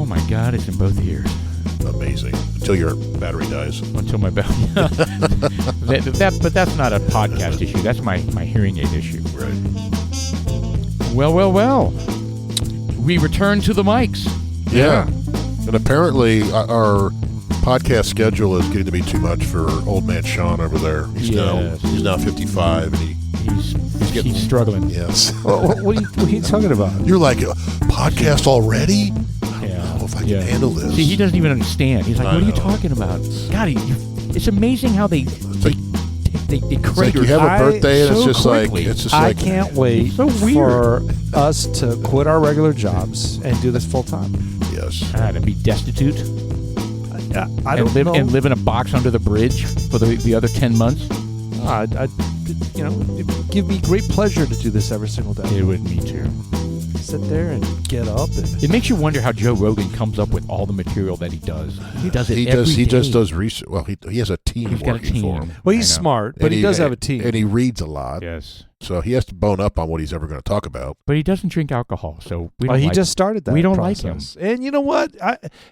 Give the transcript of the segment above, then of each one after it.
my God, it's in both ears. Amazing. Until your battery dies. Until my battery. But that's not a podcast issue. That's my hearing aid issue. Right. Well. We return to the mics. Yeah. And apparently our podcast schedule is getting to be too much for old man Sean over there. He's now 55 and he's struggling. Yes. What are you talking about? You're like, podcast already? I don't know if I can handle this. See, he doesn't even understand. He's like, what are you talking about? God, it's amazing how they like you have a birthday and it's just I like can't wait for us to quit our regular jobs and do this full time. Yes. And be destitute. I don't know. And live in a box under the bridge for the other 10 months. It'd give me great pleasure to do this every single day. It would, me too. Sit there and get up. It makes you wonder how Joe Rogan comes up with all the material that he does. He does it every day. He just does research. Well, he has a team working for him. Well, he's smart, but he does have a team. And he reads a lot. Yes. So he has to bone up on what he's ever going to talk about. But he doesn't drink alcohol, so we don't he just started that. We don't process. like him. And you know what?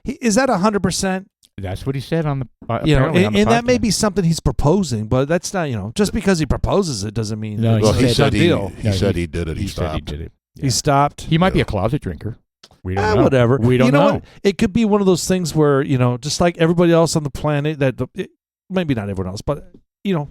Is that 100%? That's what he said on the and that may be something he's proposing, but that's not, just because he proposes it doesn't mean he said he said he did it. He stopped. Said he did it. Yeah. He stopped. He might be a closet drinker. We don't know. Whatever. We don't know. What? It could be one of those things where, just like everybody else on the planet, maybe not everyone else, but, I'm going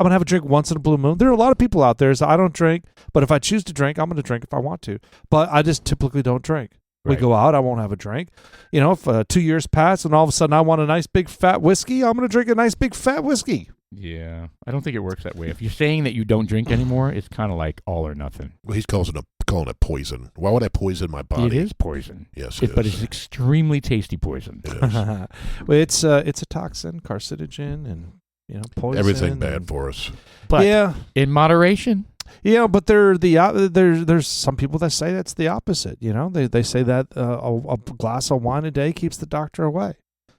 to have a drink once in a blue moon. There are a lot of people out there, so I don't drink, but if I choose to drink, I'm going to drink if I want to. But I just typically don't drink. Right. We go out, I won't have a drink. If 2 years pass and all of a sudden I want a nice big fat whiskey, I'm going to drink a nice big fat whiskey. Yeah, I don't think it works that way. If you're saying that you don't drink anymore, it's kind of like all or nothing. Well, he's calling it poison. Why would I poison my body? It is poison. Yes, but it's extremely tasty poison. It well, it's a toxin, carcinogen, and poison. Everything bad for us. But in moderation. Yeah, but there's some people that say that's the opposite. They say that a glass of wine a day keeps the doctor away.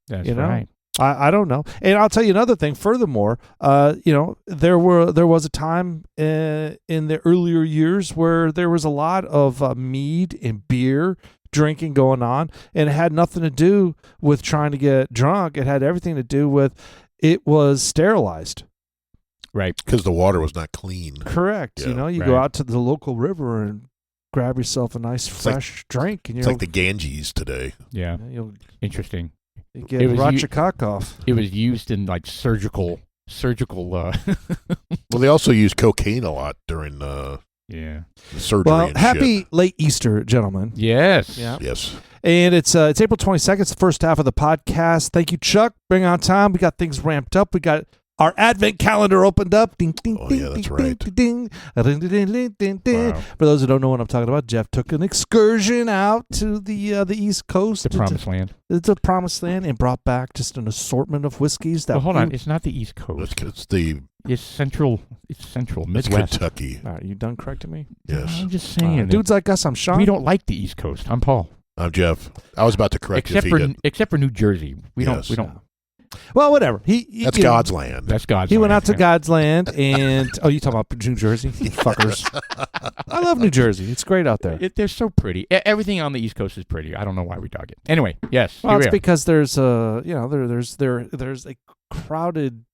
That's right. I don't know. And I'll tell you another thing. Furthermore, there was a time in the earlier years where there was a lot of mead and beer drinking going on, and it had nothing to do with trying to get drunk. It had everything to do with it was sterilized. Right. Because the water was not clean. Correct. Yeah. You go out to the local river and grab yourself a nice fresh drink. And it's like the Ganges today. Yeah. Interesting. You get Ratchakakov. It was used in like surgical. Well, they also use cocaine a lot during surgery. Well, and happy shit. late Easter, gentlemen. Yes. Yeah. Yes. And it's April 22nd. It's the first half of the podcast. Thank you, Chuck. Bring on time. We got things ramped up. We got our advent calendar opened up. Ding, ding, oh, ding, yeah, that's ding, right. Ding, ding, ding, ding, ding, ding, ding. Wow. For those who don't know what I'm talking about, Jeff took an excursion out to the East Coast. The Promised Land. It's a Promised Land, and brought back just an assortment of whiskeys. That hold on. It's not the East Coast. It's central. It's central. Midwest. It's Kentucky. All right, you done correcting me? Yes. I'm just saying. Dudes like us, I'm Sean. We don't like the East Coast. I'm Paul. I'm Jeff. I was about to correct you if he did. Except for New Jersey. We don't. Well, whatever. That's God's land. That's God's land. He went out to God's land, and you talking about New Jersey? You fuckers. I love New Jersey. It's great out there. They're so pretty. Everything on the East Coast is pretty. I don't know why we dog it. Anyway, yes. Well, it's because there's there's a crowded.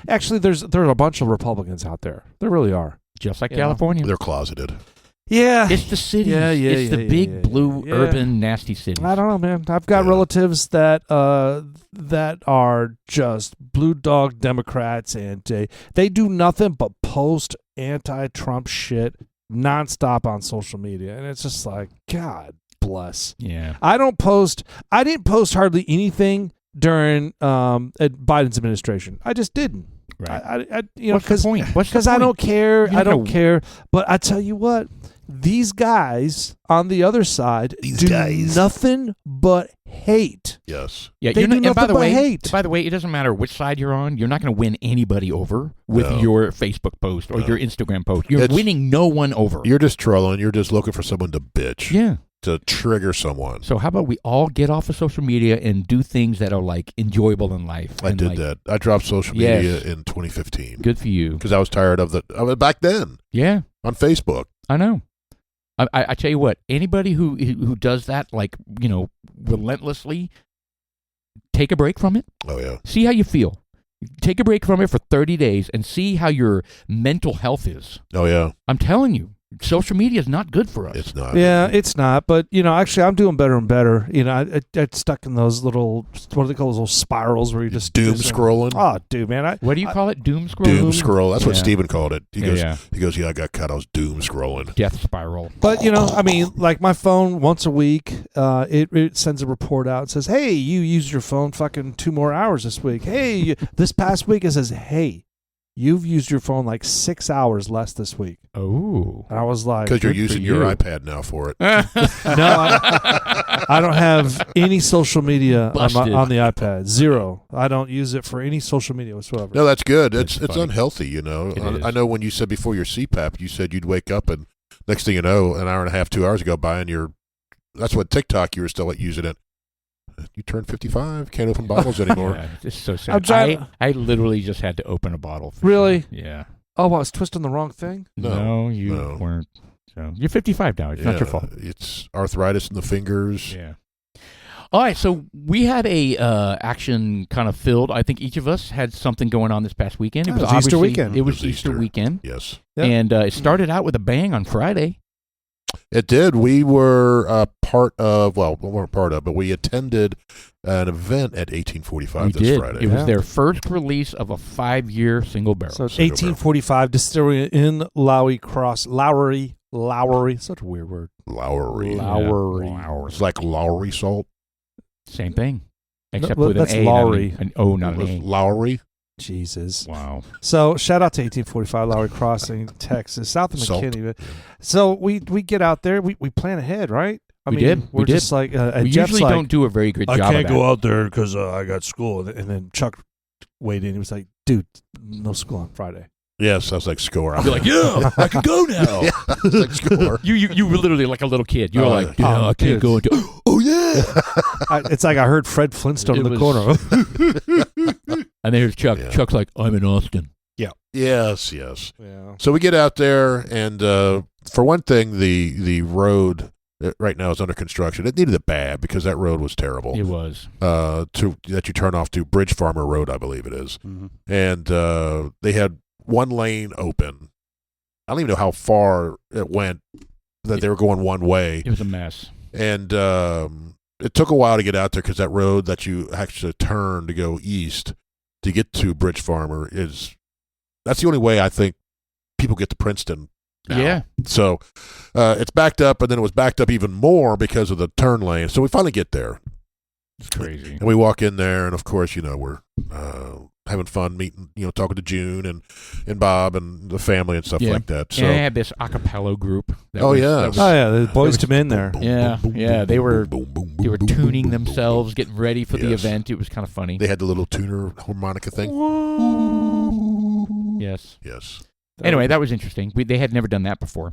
Actually, there are a bunch of Republicans out there. There really are. Just like California. They're closeted. Yeah. It's the cities. It's the big blue urban nasty cities. I don't know, man. I've got relatives that are just blue dog Democrats, and they do nothing but post anti-Trump shit nonstop on social media, and it's just like, God bless. Yeah. I didn't post hardly anything during Biden's administration. I just didn't. Right. What's the point? Because I don't care. I don't care. But I tell you what, these guys on the other side do nothing but hate. Yes. Yeah. They do nothing but hate. By the way, it doesn't matter which side you're on. You're not going to win anybody over with your Facebook post or your Instagram post. You're winning no one over. You're just trolling. You're just looking for someone to bitch. Yeah. To trigger someone. So how about we all get off of social media and do things that are like enjoyable in life? I did that. I dropped social media in 2015. Good for you. Because I was tired of back then. Yeah. On Facebook. I know. I tell you what, anybody who does that, like, relentlessly, take a break from it. Oh, yeah. See how you feel. Take a break from it for 30 days and see how your mental health is. Oh, yeah. I'm telling you, social media is not good for us. It's not. Yeah, it's not. But, actually, I'm doing better and better. I get stuck in those little, what do they call those little spirals where you just... Doom scrolling? Oh, dude, man. What do you call it? Doom scroll? Doom scroll. That's what Yeah. Steven called it. He goes, Yeah. I got caught. I was doom scrolling. Death spiral. But, like my phone once a week, it sends a report out and says, hey, you used your phone fucking 2 more hours this week. Hey, this past week it says, hey, you've used your phone like 6 hours less this week. Oh. And I was like... Because you're good for using your you. iPad now for it. No, I don't have any social media Busted. on the iPad. Zero. I don't use it for any social media whatsoever. No, that's good. It's funny. unhealthy, It is. I know when you said before your CPAP, you said you'd wake up and next thing you know, an hour and a half, 2 hours go by, and that's what TikTok, you were still using it. You turned 55, can't open bottles anymore. Yeah, it's so I'm sad. trying- I literally just had to open a bottle. Really? Yeah. Oh, I was twisting the wrong thing? No, you no. weren't. So you're 55 now. It's not your fault. It's arthritis in the fingers. Yeah. All right, so we had a action kind of filled. I think each of us had something going on this past weekend. It was Easter obviously- weekend. It was It was Easter Easter. weekend, Yes. Yeah. and it started out with a bang on Friday. It did. We were part of, well, we weren't part of, but we attended an event at 1845 We this did. Friday. It was Yeah. their first release of a 5-year single barrel. So it's Single 1845 Distillery in Lowry. Such a weird word. Lowry. Lowry. It's like Lowry salt. Same thing, except well, with that's an A, Lowry. not an O, not It an was A. Lowry. Jesus. Wow. So shout out to 1845 Lowry Crossing, Texas, south of Salt. McKinney. So we get out there. We plan ahead, right? We did. We're We did. just like We Jeff's usually like, don't do a very good job of that. out there because I got school. And then Chuck weighed in. He was like, dude, no school on Friday. Yeah, sounds like score. I'll be like, yeah, I can go now. Yeah, it's like score. You were literally like a little kid. You were Oh, like, yeah. yeah, I can't go into. Oh yeah. It's like I heard Fred Flintstone It in the was- corner. And there's Chuck. Yeah. Chuck's like, I'm in Austin. Yes. Yeah. So we get out there, and for one thing, the road right now is under construction. It needed it bad because that road was terrible. It was. That you turn off to Bridge Farmer Road, I believe it is. Mm-hmm. And they had one lane open. I don't even know how far it went that they were going one way. It was a mess. And it took a while to get out there because that road that you actually turn to go east to get to Bridge Farmer that's the only way I think people get to Princeton now. Yeah. So it's backed up, and then it was backed up even more because of the turn lane. So we finally get there. It's crazy. And we walk in there, and of course, we're having fun meeting, talking to June and Bob and the family and stuff Yeah. like that. So And I had this a cappella group. That Oh, was- yeah. that was- Oh, yeah. The boys to men there. Yeah, yeah, they were tuning themselves, getting ready for the Yes. event. It was kind of funny. They had the little tuner harmonica thing. Yes. Yes. Anyway, that was interesting. They had never done that before.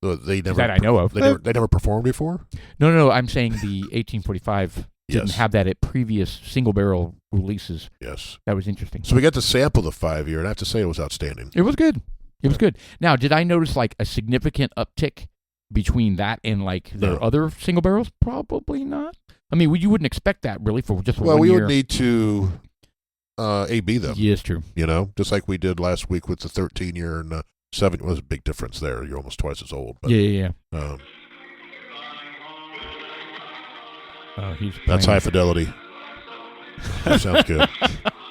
They never That I know of. They never performed before. No. I'm saying the 1845 didn't Yes. have that at previous single barrel releases. Yes. That was interesting. So we got to sample the 5-year, and I have to say it was outstanding. It was good. It was good. Now, did I notice like a significant uptick between that and like their No. other single barrels? Probably not. I mean, you wouldn't expect that really for just Well, 1 we year. would need to A/B them. Yeah, it's true. Just like we did last week with the 13-year and 7 was a big difference there. You're almost twice as old. But, Yeah. um, He's that's playing. high fidelity. That sounds good.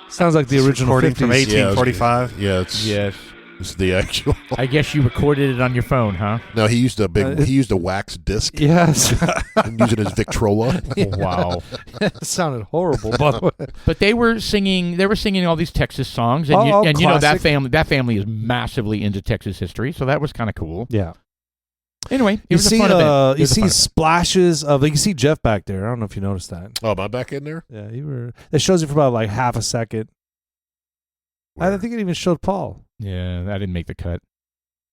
Sounds like the original Recording from 50s. 1845. Yeah, it's Yes. it's the actual. I guess you recorded it on your phone, huh? No, he used it- he used a wax disc Yes. and using his Victrola. Wow. It sounded horrible, by the way. But they were singing all these Texas songs, and, Oh, you know classic. that family is massively into Texas history, so that was kind of cool. Yeah. Anyway, it You was see, a fun event. It you was a see fun event. splashes of. You can see Jeff back there. I don't know if you noticed that. Oh, am I back in there? Yeah, you were. It shows you for about like half a second. I think it even showed Paul. Yeah, I didn't make the cut.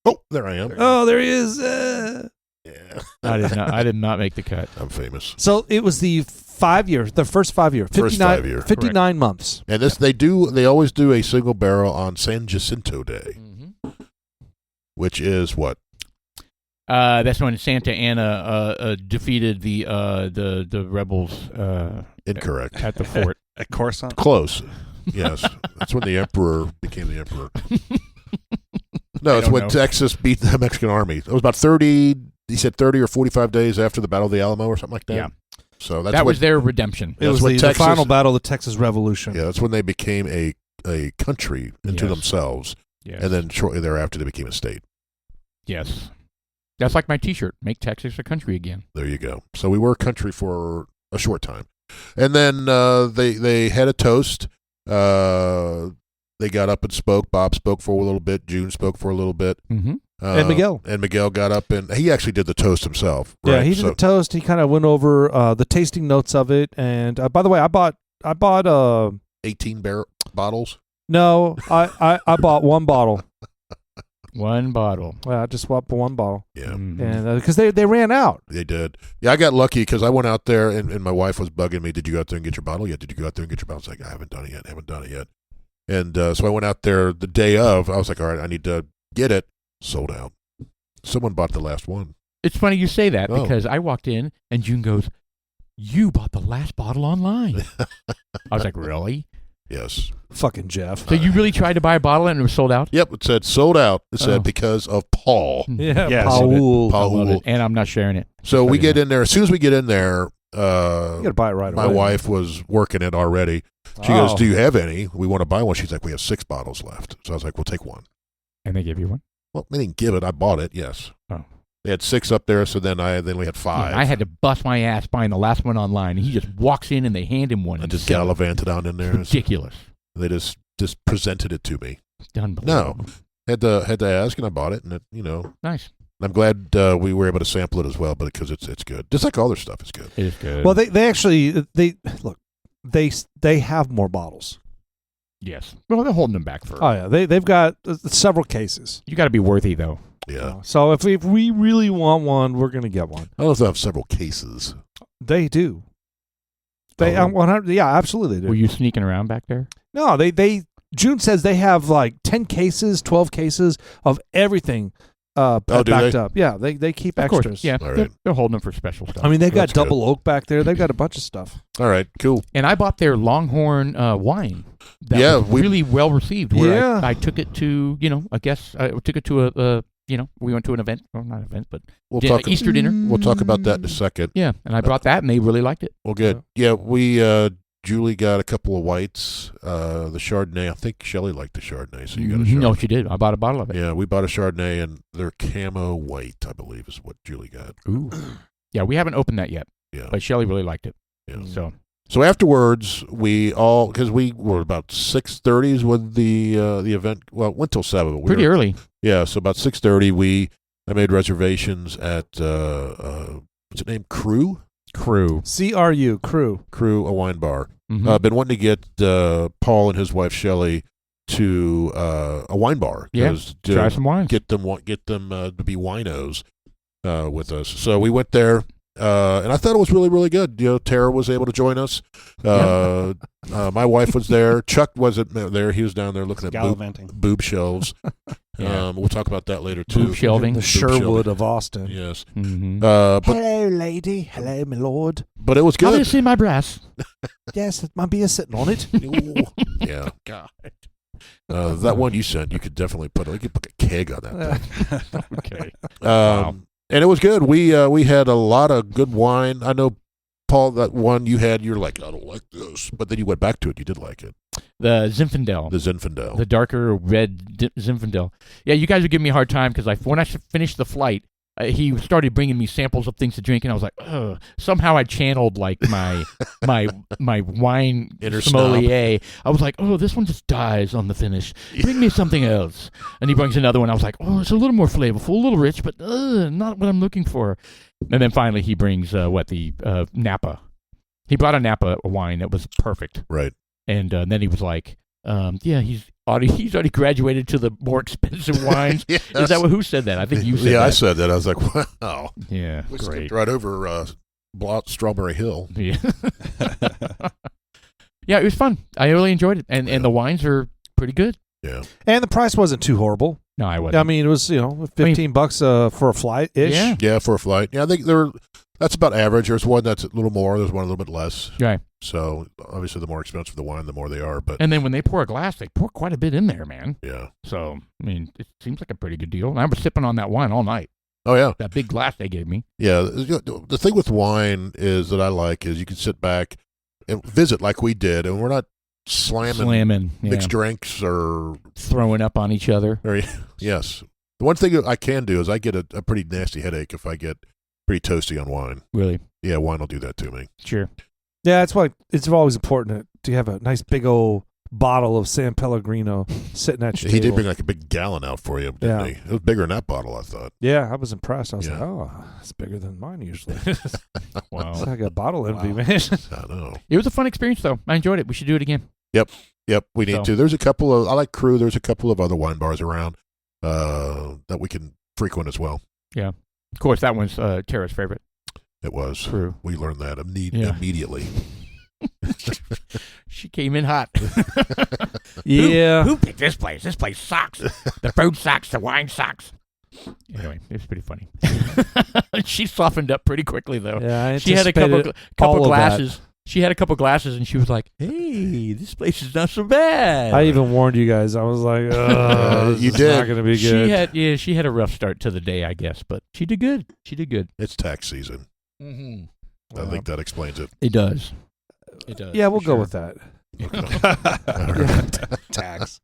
Oh, there I am. Oh, there he is. Yeah, I did not make the cut. I'm famous. So it was the 5 year, the first 5 year, 59, First 5 year. 59 months. And they always do a single barrel on San Jacinto Day, which is what? That's when Santa Anna defeated the rebels. Incorrect. At the fort. At Coruscant? Close. Yes. That's when the emperor became the emperor. No, it's when Texas beat the Mexican army. It was about 30, he said 30 or 45 days after the Battle of the Alamo or something like that. Yeah. So that was their redemption. It was the final battle of the Texas Revolution. Yeah, that's when they became a country into themselves. Yes. And then shortly thereafter, they became a state. Yes. That's like my T-shirt. Make Texas a country again. There you go. So we were a country for a short time. And then they had a toast. They got up and spoke. Bob spoke for a little bit. June spoke for a little bit. Mm-hmm. And Miguel. And Miguel got up, and he actually did the toast himself. Right? Yeah, he did the toast. He kind of went over the tasting notes of it. And by the way, I bought 18 bottles? No, I bought one bottle. One bottle. I just swapped for one bottle. Yeah. Mm-hmm. And because they ran out. They did. Yeah, I got lucky because I went out there, and my wife was bugging me. Did you go out there and get your bottle yet? Did you go out there and get your bottle? I was like, I haven't done it yet. And so I went out there the day of. I was like, all right, I need to get it. Sold out. Someone bought the last one. It's funny you say that because I walked in and June goes, "You bought the last bottle online." I was like, "Really?" Yes. Fucking Jeff. So you really tried to buy a bottle and it was sold out? Yep, it said sold out. It said because of Paul. Yeah, yes. Paul. And I'm not sharing it. So we get in there. As soon as we get in there, you gotta buy it right my away. wife was working it already. She goes, "Do you have any? We want to buy one." She's like, "We have 6 bottles left." So I was like, "We'll take one." And they give you one? Well, they didn't give it. I bought it. Yes. Oh. They had 6 up there, so then we had 5. Yeah, I had to bust my ass buying the last one online. And he just walks in and they hand him one. I just gallivanted on in there. Ridiculous. They just presented it to me. Unbelievable. No, had to ask, and I bought it, and Nice. I'm glad we were able to sample it as well, but because it's good, just like all their stuff is good. It is good. Well, they actually look. They have more bottles. Yes. Well, they're holding them back for. Oh yeah, they've got several cases. You got to be worthy though. Yeah. So if we really want one, we're gonna get one. I don't know if they have several cases. They do. They 100. Yeah, absolutely. They do. Were you sneaking around back there? No, they. June says they have like 10 cases, 12 cases of everything backed up. Yeah, they keep Of extras. course. Yeah, All right. they're holding them for special stuff. I mean, they've got That's double oak back there. They've got a bunch of stuff. All right, cool. And I bought their Longhorn wine. That Yeah, was really well received. Where Yeah. I took it to, I guess I took it to we went to an event. Well, not an event, but We'll talk. Easter dinner. We'll talk about that in a second. Yeah, and I brought that, and they really liked it. Well, good. Yeah, we Julie got a couple of whites. The Chardonnay. I think Shelley liked the Chardonnay, so you got a Chardonnay. No, she did. I bought a bottle of it. Yeah, we bought a Chardonnay, and their camo white, I believe, is what Julie got. Ooh. Yeah, we haven't opened that yet, Yeah. but Shelley really liked it. Yeah. So afterwards, because we were about 6:30 when the event. Well, it went till 7. But pretty early. Yeah, so about 6:30, I made reservations at what's it named? Crew, Crew. Crew, a wine bar. Mm-hmm. I've been wanting to get Paul and his wife Shelley to a wine bar. Yeah, try some wines. Get them to be winos with us. So we went there. And I thought it was really, really good. Tara was able to join us. My wife was there. Chuck wasn't there. He was down there looking at gallivanting boob shelves. Yeah. We'll talk about that later, too. Boob shelving. the Sherwood of Austin. Yes. Mm-hmm. Hello, lady. Hello, my lord. But it was How do you good. see my breasts? Yes, my beer sitting on it. Yeah. God. That one you sent, you could definitely put a keg on that thing. Okay. Wow. And it was good. We had a lot of good wine. I know, Paul, that one you had, you're like, I don't like this. But then you went back to it. You did like it. The Zinfandel. The Zinfandel. The darker red Zinfandel. Yeah, you guys were giving me a hard time because when I finished the flight, he started bringing me samples of things to drink, and I was like, ugh. Somehow I channeled like my wine Inner sommelier. I was like, oh, this one just dies on the finish. Bring me something else. And he brings another one. I was like, oh, it's a little more flavorful, a little rich, but not what I'm looking for. And then finally he brings the Napa. He brought a Napa wine that was perfect. Right. And then he was like, he's already graduated to the more expensive wines. Yes. Is that who said that? I think you said that. Yeah, I said that. I was like, wow. Yeah, We great. skipped right over Strawberry Hill. Yeah. Yeah, it was fun. I really enjoyed it. And the wines are pretty good. Yeah. And the price wasn't too horrible. No, I wasn't. I mean, it was $15 for a flight ish. Yeah. Yeah, for a flight. Yeah, I think that's about average. There's one that's a little more. There's one a little bit less. Right. So obviously, the more expensive the wine, the more they are. But And then when they pour a glass, they pour quite a bit in there, man. yeah. So, I mean, it seems like a pretty good deal. And I was sipping on that wine all night. Oh yeah. That big glass they gave me. Yeah. The thing with wine is that I like is you can sit back and visit like we did, and we're not slamming mixed drinks or throwing up on each other. Yes. The one thing that I can do is I get a pretty nasty headache if I get pretty toasty on wine. Really? Yeah, wine will do that to me. Sure. Yeah, that's why it's always important to have a nice big old bottle of San Pellegrino sitting at your He table. did bring like a big gallon out for you, didn't he? It was bigger than that bottle, I thought. Yeah, I was impressed. I was Yeah. like, oh, it's bigger than mine usually. Wow. It's like a bottle envy, Wow. man. I know. It was a fun experience, though. I enjoyed it. We should do it again. Yep, we need So- to. There's a couple of, I like Crew, there's a couple of other wine bars around that we can frequent as well. Of course, that one's Tara's favorite. It was. True. We learned that Yeah. immediately. She came in hot. Yeah. Who picked this place? This place sucks. The food sucks. The wine sucks. Anyway, it was pretty funny. She softened up pretty quickly, though. Yeah, I She had a couple anticipated all of glasses. She had a couple glasses, and she was like, "Hey, this place is not so bad." I even warned you guys. I was like, this You is did. not going to be good. She had a rough start to the day, I guess, but she did good. She did good. It's tax season. Mm-hmm. I think that explains it. It does. It does. Yeah, we'll for go sure. with that. Tax.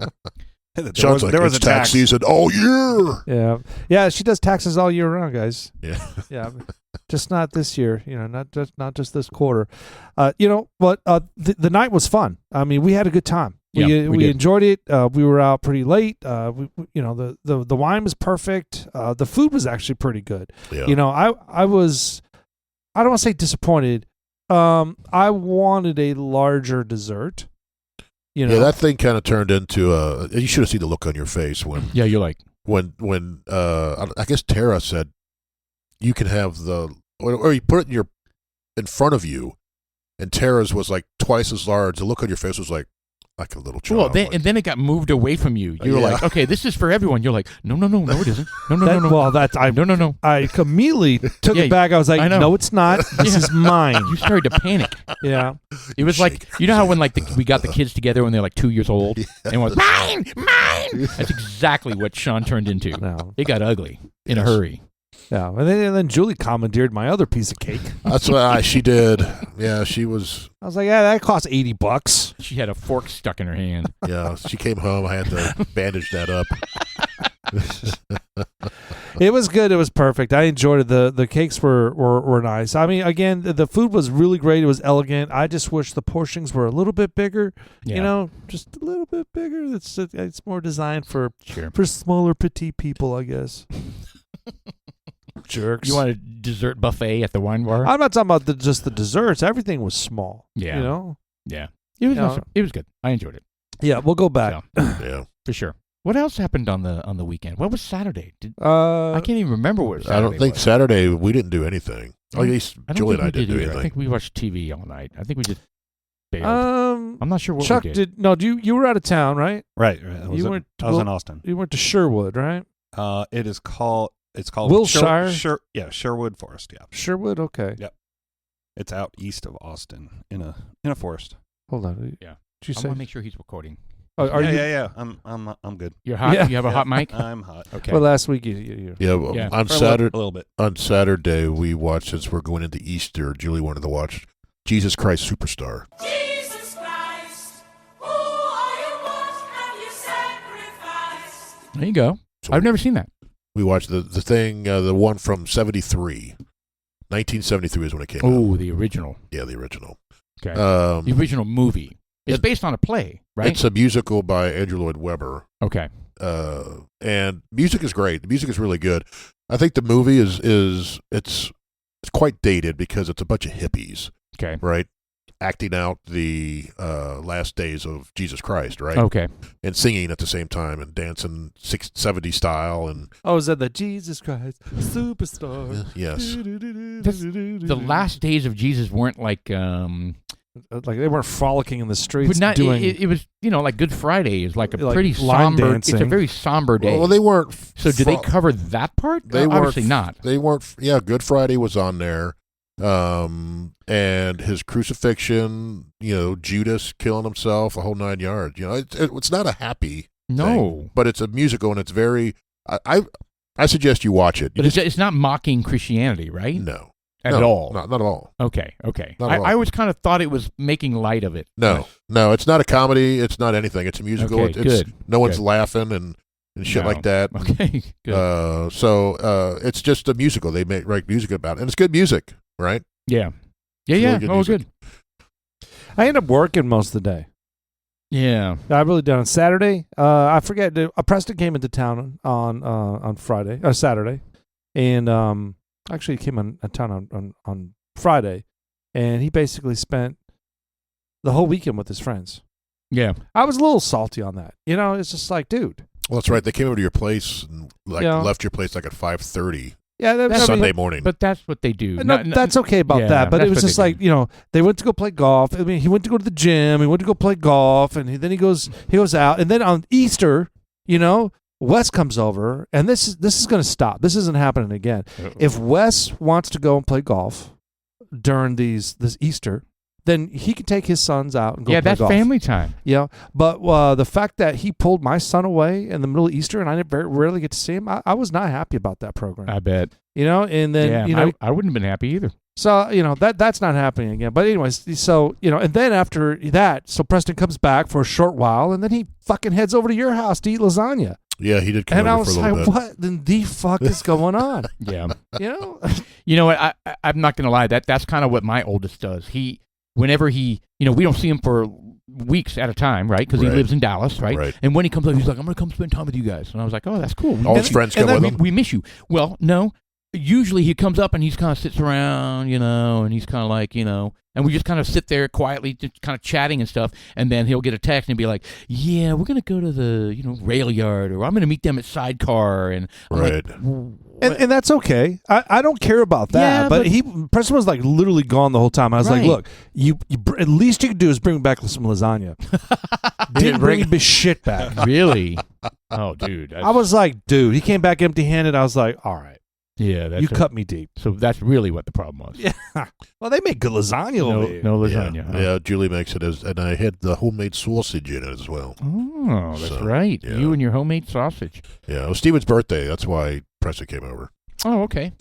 Sounds like it's tax season all year. Yeah. Yeah, she does taxes all year round, guys. Yeah. Yeah. Just not this year, not just this quarter. But the night was fun. I mean, we had a good time. Yeah, we We did. enjoyed it. We were out pretty late. The wine was perfect. The food was actually pretty good. Yeah. I don't want to say disappointed. I wanted a larger dessert. Yeah, that thing kind of turned into you should have seen the look on your face when Yeah, you're like, I guess Tara said you can have or you put it in front of you, and Tara's was like twice as large. The look on your face was like a little child. well, and then it got moved away from you. You were Yeah. like, okay, this is for everyone. You're like, no, it isn't. No. Well, that's No. I immediately took Yeah, it back. I was like, I know. no, it's not. This is mine. You started to panic. Yeah. It was like, you know how when we got the kids together when they're like 2 years old, and was mine. That's exactly what Sean turned into. No. It got ugly in a Yes. hurry. Yeah. And then Julie commandeered my other piece of cake. That's what she did. Yeah, she was. I was like, yeah, that cost $80. She had a fork stuck in her hand. Yeah, she came home. I had to bandage that up. It was good. It was perfect. I enjoyed it. The cakes were nice. I mean, again, the food was really great. It was elegant. I just wish the portions were a little bit bigger. Yeah. Just a little bit bigger. It's more designed for Sure. smaller petite people, I guess. Jerks. You want a dessert buffet at the wine bar? I'm not talking about just the desserts. Everything was small. Yeah. Yeah. It was awesome. It was good. I enjoyed it. Yeah, we'll go back. So, Yeah. for sure. What else happened on the weekend? What was Saturday? I I can't even remember what Saturday I don't think was. Saturday we didn't do anything. At least I don't Julie think and I we didn't do either. I anything. think we watched TV all night. I think we just bailed. I'm not sure what Chuck we did. No, you were out of town, right? Right. I was, You in, went- I was in well- Austin. You went to Sherwood, right? It's called Wilshire? Sherwood Forest. Yeah, Sherwood. Okay. Yeah. it's out east of Austin in a forest. Hold on. Yeah. Did you I say? want to make sure he's recording. Are you? Yeah. I'm good. You're hot. Yeah. You have a hot mic. I'm hot. Okay. Well, last week you Yeah, well, Yeah. on For Saturday. a little bit. On Saturday, we watched, since we're going into Easter, Julie wanted to watch Jesus Christ Superstar. Jesus Christ, who are you? What have you sacrificed? There you go. So I've never seen that. we watched the thing, the one from 1973 is when it came Oh, out. the original. Yeah, the original. Okay. The original movie. It's based on a play, right? It's a musical by Andrew Lloyd Webber. Okay. And music is great. The music is really good. I think the movie it's quite dated because it's a bunch of hippies, Okay. right? Acting out the last days of Jesus Christ, right? Okay. And singing at the same time and dancing 70s style and Oh, is that the Jesus Christ Superstar? yes. The last days of Jesus weren't like like they weren't frolicking in the streets But not, doing. it was, like Good Friday is like a Like pretty line somber. dancing. It's a very somber day. Well, they weren't. so did they cover that part? They Obviously weren't, not. They weren't. Yeah, Good Friday was on there, and his crucifixion. Judas killing himself, the whole 9 yards. It's not a happy No. thing, but it's a musical, and it's very. I suggest you watch it. But it's not mocking Christianity, right? No, At no, all. Not at all. Okay. Not at all. I always kind of thought it was making light of it. No, it's not a comedy. It's not anything. It's a musical. Okay, good. No one's Good. laughing and shit No. like that. Okay, good. So it's just a musical. They write music about it, and it's good music, right? Yeah. really Yeah. good Oh, music. good. I end up working most of the day. Yeah. I really done on Saturday. I forget. Preston came into town on Saturday, and actually he came in town on Friday, and he basically spent the whole weekend with his friends. Yeah. I was a little salty on that. It's just like, dude. Well, that's right. They came over to your place and Yeah. left your place like at 5:30 Yeah, Sunday morning. But that's what they do. No, that's okay about yeah, that. But that's it was what just they like, do. they went to go play golf. I mean, he went to go to the gym. He went to go play golf, and then he goes out. And then on Easter, Wes comes over, and this is going to stop. This isn't happening again. If Wes wants to go and play golf during this Easter, then he can take his sons out and go play that's golf. family time. But the fact that he pulled my son away in the middle of Easter and I very rarely get to see him, I was not happy about that program. I bet. And then I wouldn't have been happy either. so that's not happening again. But anyways, so and then after that, so Preston comes back for a short while, and then he fucking heads over to your house to eat lasagna. Yeah, he did come And I over for was a little like, bit. what the fuck is going on? Yeah. You You know what? I'm not going to lie. That's kind of what my oldest does. Whenever we don't see him for weeks at a time, right? Because he Right. lives in Dallas, right? Right. And when he comes up, he's like, I'm going to come spend time with you guys. And I was like, oh, that's cool. We All miss his you. friends and come then with him. We miss you. Well, no. Usually he comes up and he's kind of sits around, and he's kind of like, and we just kind of sit there quietly, just kind of chatting and stuff. And then he'll get a text and be like, yeah, we're going to go to the, rail yard, or I'm going to meet them at Sidecar. And I'm Right. like, and that's okay. I don't care about that. Yeah, but Preston was like literally gone the whole time. I was like, Right. look, you at least you can do is bring back some lasagna. Didn't bring his shit back. Really? Oh, dude. I was like, dude, he came back empty-handed. I was like, all right, yeah, you cut me deep. So that's really what the problem was. Yeah. Well, they make good lasagna over here. No lasagna. huh? Yeah, Julie makes it and I had the homemade sausage in it as well. Oh, that's So, right. yeah. You and your homemade sausage. Yeah, it was Steven's birthday. That's why Preston came over. Oh, okay.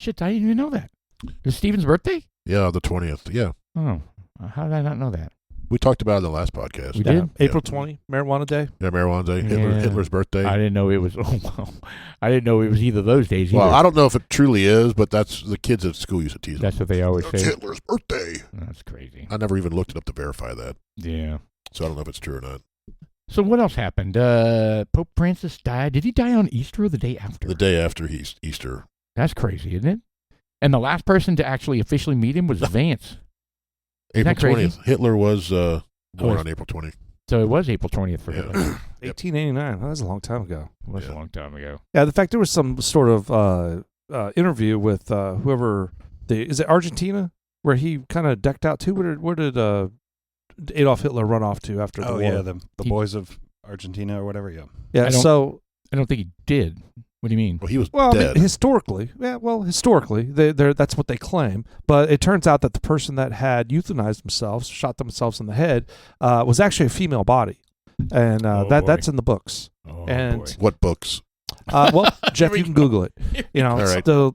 Shit, I didn't even know that. It's Steven's birthday? Yeah, the 20th. Yeah, Oh, how did I not know that? we talked about it in the last podcast. We did? April 20, Marijuana Day. Yeah, Marijuana Day, Yeah. Hitler's birthday. I didn't know it was. Oh, well, I didn't know it was either of those days. Well, either. I don't know if it truly is, but that's the kids at school used to tease That's what they always It's say. Hitler's birthday. That's crazy. I never even looked it up to verify that, Yeah. so I don't know if it's true or not. So what else happened? Pope Francis died. Did he die on Easter or the day after? The day after Easter. That's crazy, isn't it? And the last person to actually officially meet him was Vance. April that crazy? 20th. Hitler was born it's- on April 20th. So it was April 20th for Hitler. Yeah. 1889. That was a long time ago. It was Yeah. a long time ago. Yeah, the fact there was some sort of interview with whoever is it Argentina where he kind of decked out too. Where did Adolf Hitler run off to after the Oh war? yeah, the He- boys of Argentina or whatever. Yeah. Yeah, I don't- so I don't think he did. What do you mean? Well, he was I dead. mean, historically, that's what they claim. But it turns out that the person that had euthanized themselves, shot themselves in the head, was actually a female body, and Oh, that's boy. in the books. Oh, And- boy. What books? Well, Jeff, we you can Google it. All right. So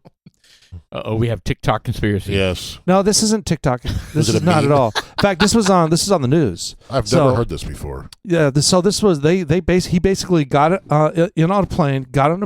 We have TikTok conspiracy. Yes. no, this isn't TikTok. This it is a not meme? at all. In fact, this is on the news. I've So- never heard this before. Yeah, so this was he basically got in on a plane, got on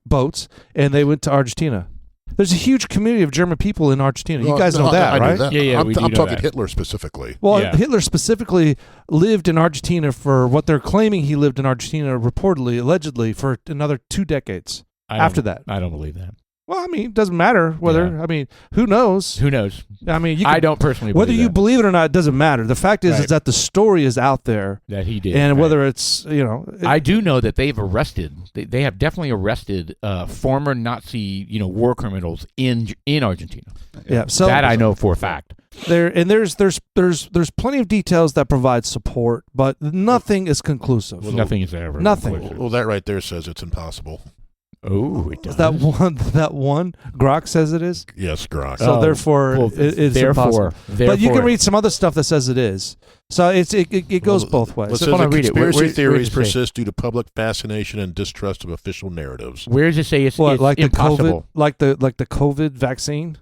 boats, and they went to Argentina. There's a huge community of German people in Argentina. You Well, guys know no, that, I right? knew that. Yeah, yeah, I'm, we do I'm know talking that. Hitler specifically. Well, Yeah. Hitler specifically lived in Argentina for what they're claiming he lived in Argentina, reportedly, allegedly, for another 2 decades I don't- after that. I don't believe that. Well, I mean, it doesn't matter whether. Yeah. I mean, who knows? Who knows? I mean, I don't personally whether believe you that, believe it or not, it doesn't matter. The fact is Right. that the story is out there, that he did. and right. whether it's I do know that they've arrested. They have definitely arrested former Nazi, war criminals in Argentina. yeah. So that I know for a fact. There's plenty of details that provide support, but nothing is conclusive. Nothing is ever. Nothing. conclusive. Well, that right there says it's impossible. Oh, it does. That one Grok says it is. Yes, Grok. So Oh, therefore, well, it's impossible. But you can read some other stuff that says it is. So it goes both ways. It says hold on, that read it. conspiracy Where theories does it say? persist due to public fascination and distrust of official narratives. Where does it say it's, What, it's like impossible? the COVID, like the COVID vaccine,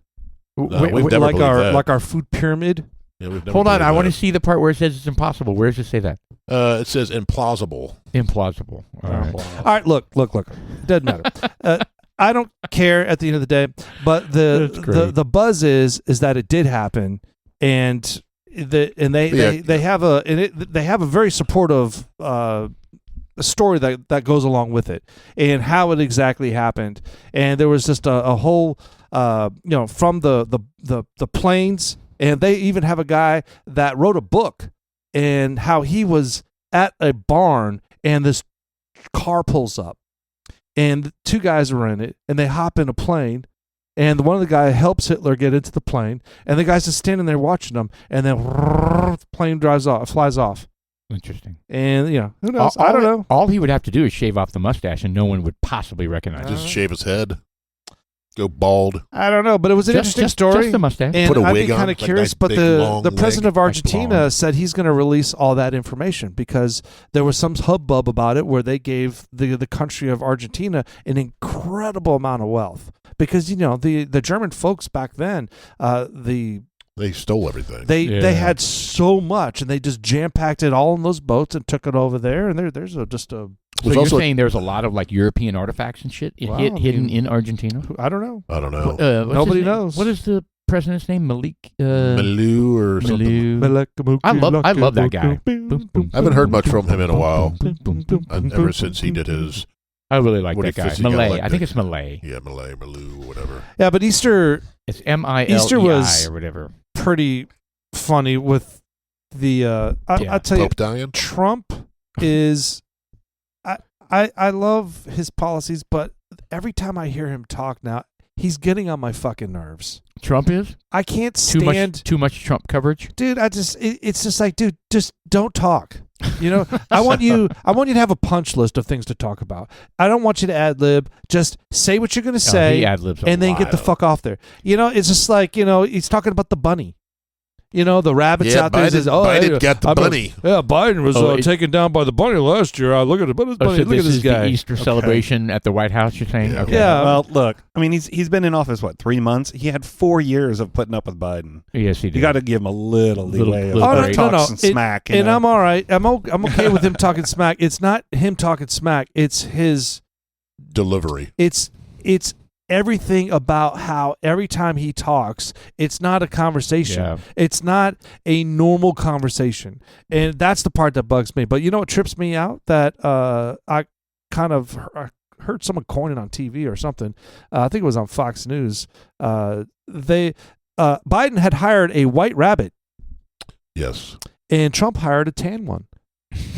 No, we've never like believed that. our food pyramid. Yeah, we've never Hold on, believed I want to that. see the part where it says it's impossible. Where does it say that? It says implausible. Implausible. All right. All right, look. Doesn't matter. I don't care at the end of the day, but That's great. the buzz is that it did happen, and they have a very supportive story that goes along with it and how it exactly happened. And there was just a whole from the planes, and they even have a guy that wrote a book and how he was at a barn and this car pulls up and two guys are in it and they hop in a plane. And one of the guy helps Hitler get into the plane, and the guy's just standing there watching them, and then the plane flies off. Interesting. And who knows? I don't know. All he would have to do is shave off the mustache, and no one would possibly recognize Just it. shave his head. Go bald. I don't know, but it was an interesting story. Just the mustache. And Put a I'd wig be on, kind of like curious, nice but big, the long president of Like Argentina blonde. said he's going to release all that information because there was some hubbub about it where they gave the country of Argentina an incredible amount of wealth because the German folks back then They stole everything. they had so much and they just jam packed it all in those boats and took it over there and there's just a So There's you're also- saying there's a lot of like European artifacts and shit Wow, hidden in Argentina? I don't know. I don't know. What's his Nobody name? knows. What is the president's name? Malik. Malou or something. Malou. I love that guy. Boom, boom, I haven't heard much from him in a while. boom, boom, boom, boom, Ever boom, since he did his, I really like What that he guy. physically got Malay. like I think that. it's Malay. Malou, whatever. Yeah, but Easter It's Milei Easter was- or whatever. pretty funny with the I'll tell you Pope dying? Trump is I love his policies, but every time I hear him talk now, he's getting on my fucking nerves. Trump is I can't stand too much Trump coverage. dude. It's just like, dude, just don't talk. I want you to have a punch list of things to talk about. I don't want you to ad lib. Just say what you're going to say, he ad-libs a and then get lot. the fuck off there. It's just like he's talking about the bunny. The rabbits Yeah, out there. Biden, Says, Biden got the bunny. Biden was taken down by the bunny last year. Look at it, bunny. So Look at this this is guy. the Easter celebration at the White House. You're saying? Yeah. Okay. Yeah. Well, look, I mean, he's been in office, 3 months? He had 4 years of putting up with Biden. Yes, he did. You got to give him a little leeway. little of break. talk some smack. And I'm all right. I'm okay with him talking smack. It's not him talking smack. It's his. Delivery. It's everything about how every time he talks, it's not a conversation. Yeah. It's not a normal conversation, and that's the part that bugs me. But you know what trips me out? That I kind of heard someone coin it on TV or something. I think it was on Fox News. Biden had hired a white rabbit, Yes. and Trump hired a tan one.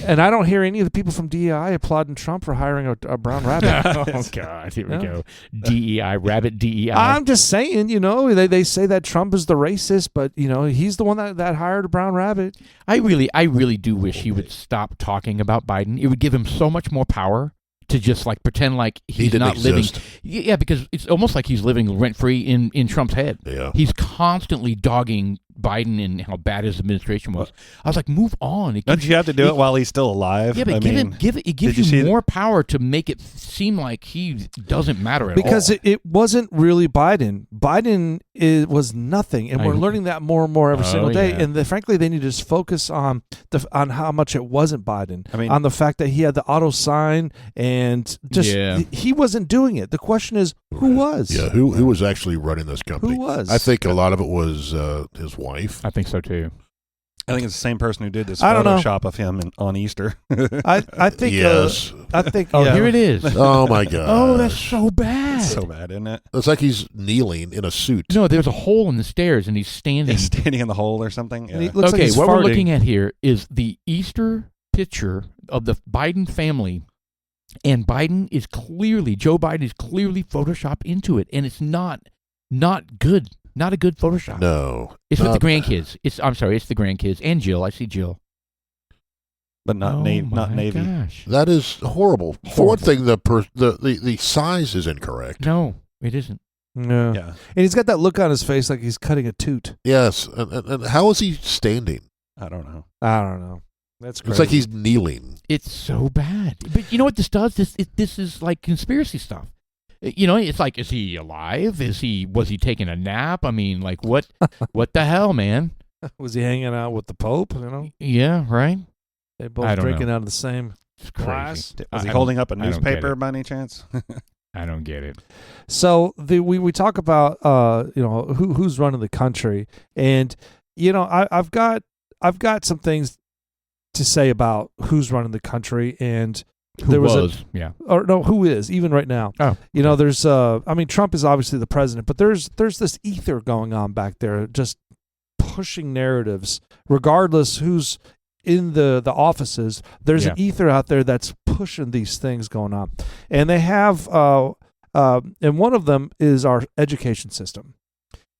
And I don't hear any of the people from DEI applauding Trump for hiring a brown rabbit. Oh God! Here we Yeah. go. DEI, rabbit DEI. I'm just saying, they say that Trump is the racist, but he's the one that hired a brown rabbit. I really do wish he would stop talking about Biden. It would give him so much more power to just like pretend like he's didn't not living. exist. Yeah, because it's almost like he's living rent free in Trump's head. Yeah. He's constantly dogging Biden and how bad his administration was. I was like, move on. Don't you have to do it while he's still alive? Yeah, but it gives did you see you more power to make it seem like he doesn't matter at Because all. it wasn't really Biden. Biden was nothing, and we're learning that more and more every single day. yeah. And frankly, they need to just focus on how much it wasn't Biden. I mean- on the fact that he had the auto sign and just Yeah. he wasn't doing it. The question is, who was? Yeah. Who was actually running this company? Who was? I think a lot of it was his wife. I think so too. I think it's the same person who did this I don't know. Photoshop of him on Easter. I think. Yes. I think. Oh, yeah. here it is. Oh my God. Oh, that's so bad. It's so bad, isn't it? It's like he's kneeling in a suit. No, there's a hole in the stairs, and he's standing. He's standing in the hole or something. And he Yeah. looks like Okay, he's what farting. we're looking at here is the Easter picture of the Biden family, and Joe Biden is clearly photoshopped into it, and it's not good. Not a good Photoshop. No. It's with the Not- grandkids. It's the grandkids and Jill. I see Jill. But not oh not my Navy. Gosh. That is horrible. For one thing, the size is incorrect. No, it isn't. Yeah. Yeah. And he's got that look on his face like he's cutting a toot. Yes, and how is he standing? I don't know. I don't know. That's crazy. It's like he's kneeling. It's so bad. But you know what this does? This is like conspiracy stuff. You know, it's like, is he alive? Was he taking a nap? I mean, like what the hell, man? Was he hanging out with the Pope? You know, Yeah, right. they I both don't drinking know. out of the same It's crazy. glass. Was he I holding up a I don't get newspaper it. by any chance? I don't get it. So we talk about who's running the country, and I've got some things to say about who's running the country, and Who yeah, or no, who is even right now. Oh, There's Trump is obviously the president, but there's this ether going on back there, just pushing narratives, regardless who's in the offices. There's an ether out there that's pushing these things going on, and they have and one of them is our education system.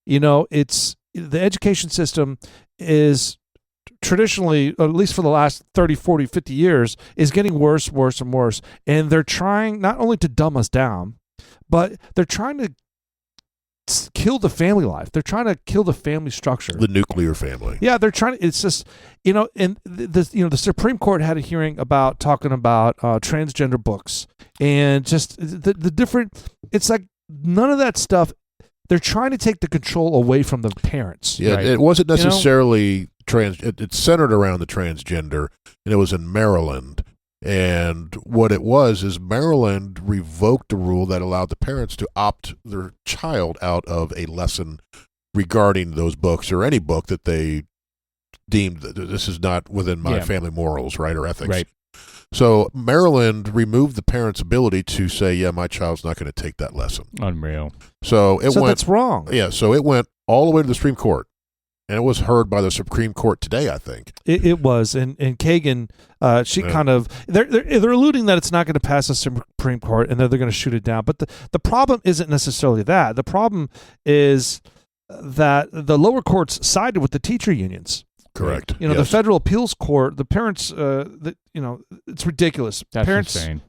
It's the education system is traditionally, at least for the last 30, 40, 50 years, is getting worse, worse, and worse. And they're trying not only to dumb us down, but they're trying to kill the family life. They're trying to kill the family structure. The nuclear family. Yeah, they're trying to. It's just, and the Supreme Court had a hearing talking about transgender books and just the different. It's like none of that stuff. They're trying to take the control away from the parents. Yeah, Right. it wasn't necessarily trans. It's centered around the transgender, and it was in Maryland. And what it was is Maryland revoked the rule that allowed the parents to opt their child out of a lesson regarding those books or any book that they deemed that this is not within my family morals, right, or ethics. Right. So Maryland removed the parents' ability to say, yeah, my child's not going to take that lesson. Unreal. So it went. That's wrong. Yeah, so it went all the way to the Supreme Court. And it was heard by the Supreme Court today, I think. It was, and Kagan, she kind of they're alluding that it's not going to pass the Supreme Court, and they're going to shoot it down. But the problem isn't necessarily that. The problem is that the lower courts sided with the teacher unions. Correct. The federal appeals court, the parents, it's ridiculous. That's Parents, insane.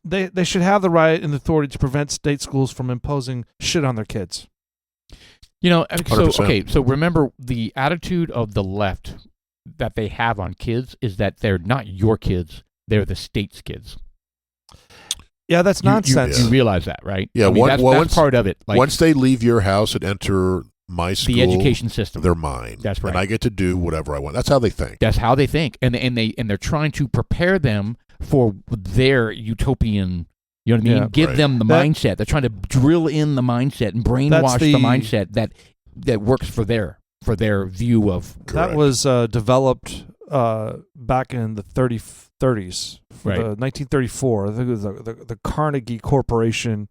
they should have the right and the authority to prevent state schools from imposing shit on their kids. So 100%. so remember the attitude of the left that they have on kids is that they're not your kids, they're the state's kids. Yeah, that's nonsense. You realize that, right? Yeah, I mean, that's that's part of it. Like, once they leave your house and enter my school, the education system, they're mine. That's right. And I get to do whatever I want. That's how they think. That's how they think, and they're trying to prepare them for their utopian. You know what I mean? Yeah, Give right. them the mindset. They're trying to drill in the mindset and brainwash the mindset that works for their view of. Correct. That was developed back in the 30s, Right. 1934. I think it was the Carnegie Corporation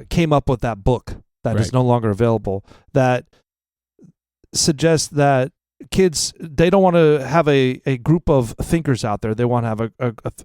came up with that book that is Right. no longer available that suggests that kids, they don't want to have a group of thinkers out there. They want to have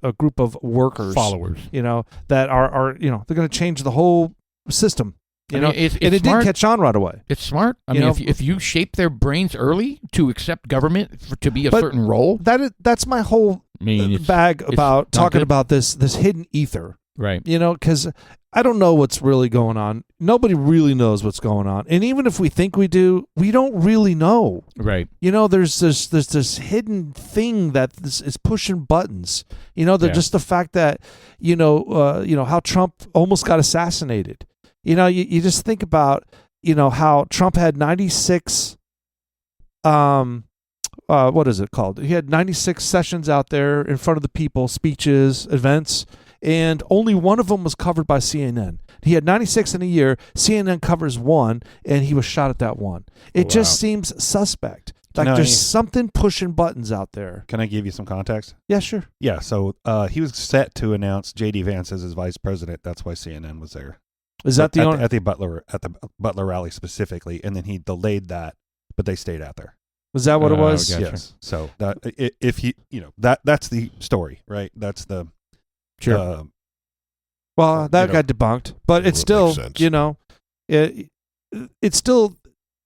a group of workers, Followers. that are they're going to change the whole system. It's and it smart. did catch on right away. It's smart. I mean, if you shape their brains early to accept government to be a certain role, That's my whole bag about talking about this hidden ether. right? Because I don't know what's really going on. Nobody really knows what's going on, and even if we think we do, we don't really know. Right. There's this hidden thing that is pushing buttons. Just the fact that how Trump almost got assassinated. You just think about how Trump had 96 what is it called? He had 96 sessions out there in front of the people, speeches, events, and only one of them was covered by CNN. He had 96 in a year. CNN covers one, and he was shot at that one. It just seems suspect. Like there's something pushing buttons out there. Can I give you some context? Yeah, sure. Yeah, so he was set to announce J.D. Vance as his vice president. That's why CNN was there. Is that the only? At the Butler rally specifically, and then he delayed that, but they stayed out there. Was that what it was? Gotcha. Yes. So that if you that's the story, right? That's the Sure. Well, that got debunked, but it's Well, that still makes sense. it's still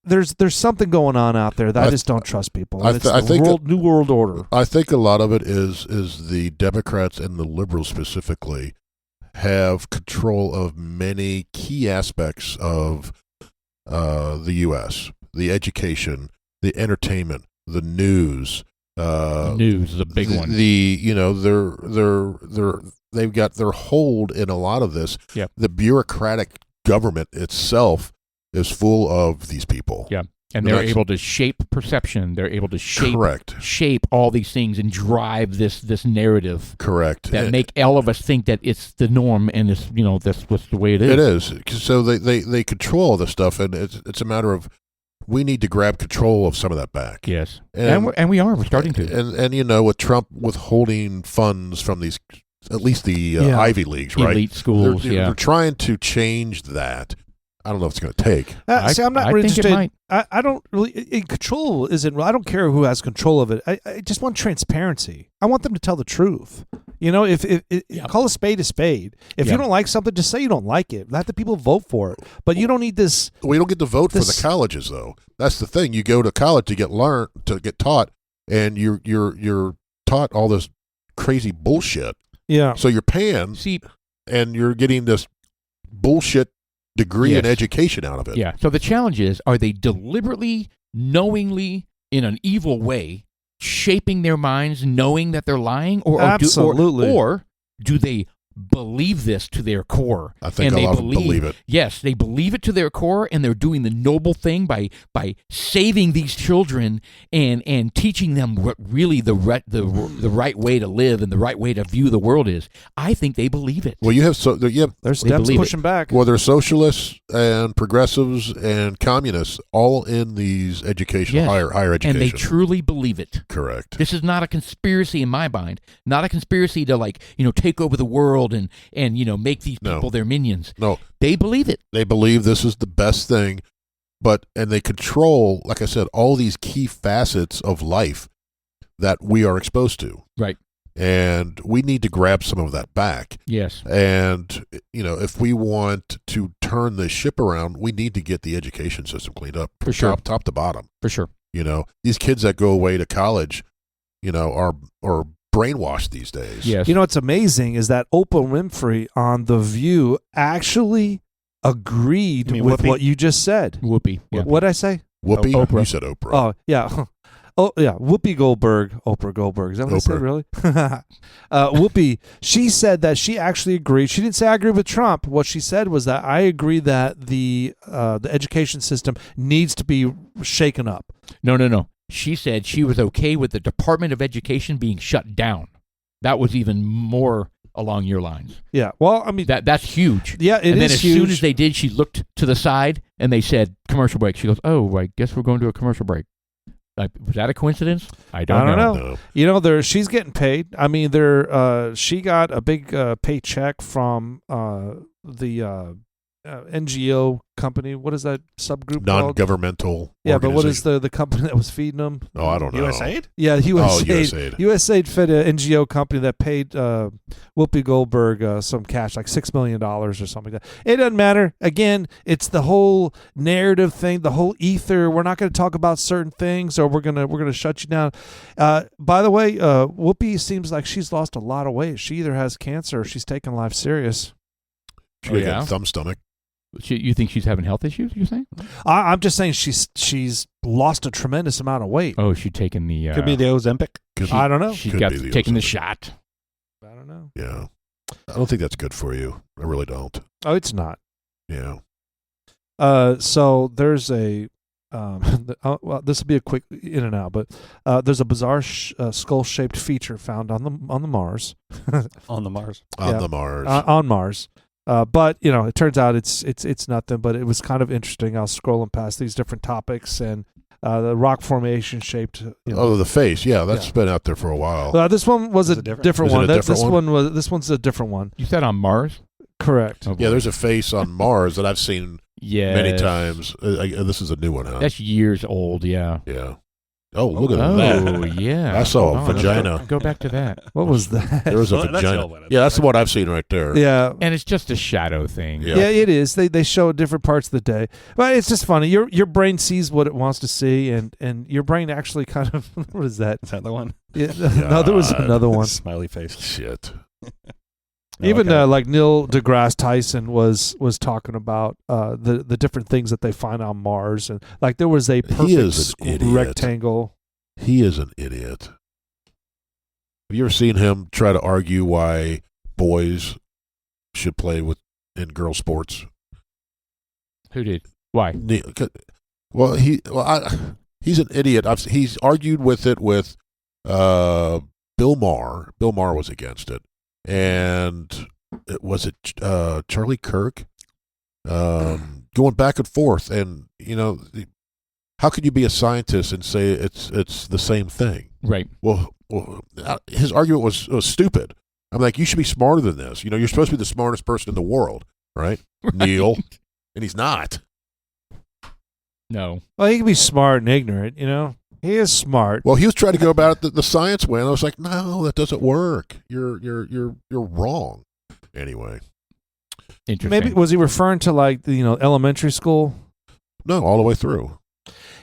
there's something going on out there that I just don't trust people. And it's I the think New World Order. I think a lot of it is the Democrats and the liberals specifically have control of many key aspects of the U.S., the education, the entertainment, the news. News is a big one. They've got their hold in a lot of this. Yep. The bureaucratic government itself is full of these people. Yeah. And they're able to shape perception. They're able to shape all these things and drive this narrative. Correct. That make all of us think that it's the norm and it's that's what's the way it is. It is. So they control all this stuff, and it's a matter of we need to grab control of some of that back. Yes, and we're starting to. And with Trump withholding funds from these, at least the Ivy Leagues, right? Elite schools. They're trying to change that. I don't know if it's going to take. See, I'm not really think it interested. might. I don't really. Control isn't. I don't care who has control of it. I just want transparency. I want them to tell the truth. If call a spade a spade. If you don't like something, just say you don't like it. Let the people vote for it. But you don't need this. We don't get to vote for the colleges, though. That's the thing. You go to college to get taught, and you're taught all this crazy bullshit. Yeah. So you're paying, and you're getting this bullshit degree and education out of it. Yeah. So the challenge is, are they deliberately, knowingly, in an evil way, shaping their minds, knowing that they're lying, Absolutely. or do they believe this to their core? I think a lot of them believe it. Yes, they believe it to their core, and they're doing the noble thing by saving these children and teaching them what really the right way to live and the right way to view the world is. I think they believe it. Well, there's steps believe pushing back. Well, there's socialists and progressives and communists all in these education, higher education, and they truly believe it. Correct. This is not a conspiracy in my mind. Not a conspiracy to take over the world and make these people their minions. No, they believe it. They believe this is the best thing, and they control, like I said, all these key facets of life that we are exposed to. Right. And we need to grab some of that back. Yes. And if we want to turn this ship around, we need to get the education system cleaned up for sure, top to bottom. For sure. These kids that go away to college, are brainwashed these days. Yes. What's amazing is that Oprah Winfrey on The View actually agreed with Whoopi? what you just said. Whoopi. Yeah. What did I say? Whoopi? Oprah. You said Oprah. Oh, yeah. Oh, yeah. Whoopi Goldberg. Oprah Goldberg. Is that what I said, really? Whoopi, she said that she actually agreed. She didn't say I agree with Trump. What she said was that I agree that the education system needs to be shaken up. No. She said she was okay with the Department of Education being shut down. That was even more along your lines. Yeah. Well, I mean, that's huge. Yeah, it is huge. And then as soon as they did, she looked to the side and they said commercial break. She goes, "Oh, I guess we're going to a commercial break." Was that a coincidence? I don't know. No. She's getting paid. I mean, she got a big paycheck from the NGO company. What is that subgroup called? Non-governmental. Yeah, but what is the company that was feeding them? Oh, I don't know. USAID? Yeah, USAID. USAID. USAID fed an NGO company that paid Whoopi Goldberg some cash, like $6 million or something like that. It doesn't matter. Again, it's the whole narrative thing, the whole ether. We're not going to talk about certain things, or we're gonna shut you down. By the way, Whoopi seems like she's lost a lot of weight. She either has cancer or she's taking life serious. She got thumb stomach. You think she's having health issues, you're saying? I'm just saying she's lost a tremendous amount of weight. Oh, she's taking the... Could be the Ozempic. I don't know. She's taking the shot. I don't know. Yeah. I don't think that's good for you. I really don't. Oh, it's not. Yeah. So there's a... well, this will be a quick in and out, but there's a bizarre skull-shaped feature found on the Mars. On the Mars. The Mars. On Mars. But it turns out it's nothing. But it was kind of interesting. I was scrolling past these different topics, and the rock formation shaped. Oh, the face. Yeah, that's been out there for a while. This one was a different one. This one's a different one. You said on Mars? Correct. Oh, yeah, there's a face on Mars that I've seen many times. This is a new one, huh? That's years old. Yeah. Yeah. Oh, look at Oh, that. yeah. I saw a Hold on, vagina. Go back to that. What was that? There was a Well, that's vagina. all what Yeah, that's what I've seen right there. Yeah. And it's just a shadow thing. Yeah. Yeah, it is. They show different parts of the day, but it's just funny. Your brain sees what it wants to see, and your brain actually kind of what is that? Is that the one? Yeah, no, there was another one. Smiley face. Shit. Even Okay. like Neil deGrasse Tyson was talking about the different things that they find on Mars, and like there was a perfect is an idiot. rectangle. He is an idiot. Have you ever seen him try to argue why boys should play in girl sports? Who did? Why? Well, he's an idiot. He's argued with it with Bill Maher. Bill Maher was against it, and was it Charlie Kirk? Going back and forth, and how could you be a scientist and say it's the same thing? Right. Well, his argument was stupid. I'm like, you should be smarter than this. You're supposed to be the smartest person in the world, right? Neil, and he's not. No. Well, he can be smart and ignorant. He is smart. Well, he was trying to go about it the science way, and I was like, no, that doesn't work. You're wrong. Anyway, Interesting. Maybe was he referring to like the elementary school? no, all the way through.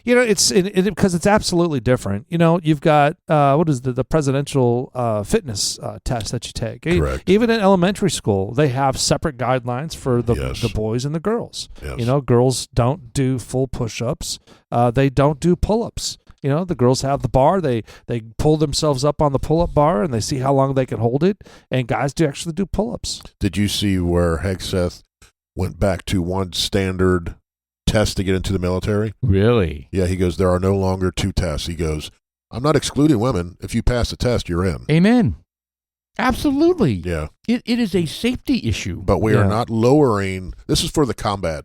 It's because it's absolutely different. You've got what is the presidential fitness test that you take. Correct. Even in elementary school, they have separate guidelines for the Yes. boys and the girls. Yes. Girls don't do full push-ups. They don't do pull-ups. The girls have the bar. They pull themselves up on the pull-up bar and they see how long they can hold it. And guys actually do pull-ups. Did you see where Hegseth went back to one standard test to get into the military? Really? Yeah, he goes, there are no longer two tests. He goes, I'm not excluding women. If you pass the test, you're in. Amen. Absolutely. Yeah, It is a safety issue. but we are Yeah. not lowering. This is for the combat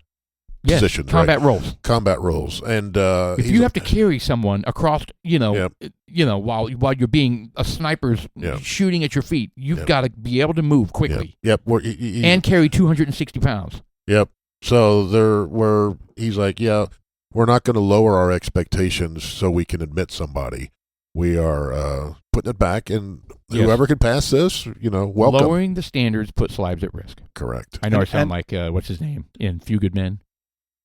Yes, positions, combat right? roles. Combat roles. And If you have to carry someone across, Yep. while you're being a sniper's Yep. shooting at your feet, you've Yep. got to be able to move quickly Yep. and carry 260 pounds. Yep. So he's like, yeah, we're not going to lower our expectations so we can admit somebody. We are putting it back, and Yes. whoever can pass this, welcome. Lowering the standards puts lives at risk. Correct. I know I And- sound like what's his name in Few Good Men.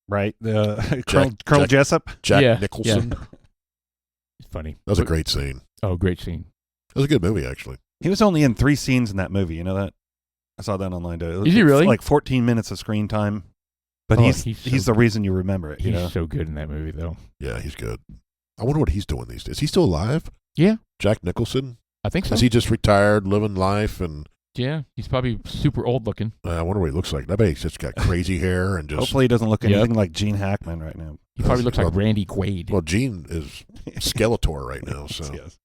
Right? Colonel Jack- Jessup? Jack Yeah, Nicholson. It's funny. That was a great scene. Oh, great scene. It was a good movie, actually. He was only in 3 scenes in that movie. You know that? I saw that online. Too. Is he It's really? like 14 minutes of screen time. But Oh, he's he's the reason you remember it. He's so good in that movie, though. Yeah, he's good. I wonder what he's doing these days. Is he still alive? Yeah, Jack Nicholson? I think so. Is he just retired, living life, and Yeah, he's probably super old looking. I wonder what he looks like. I bet he's just got crazy hair and just. Hopefully he doesn't look Yep. anything like Gene Hackman right now. He probably looks like Well- Randy Quaid. Well, Gene is Skeletor right now, so. Yes.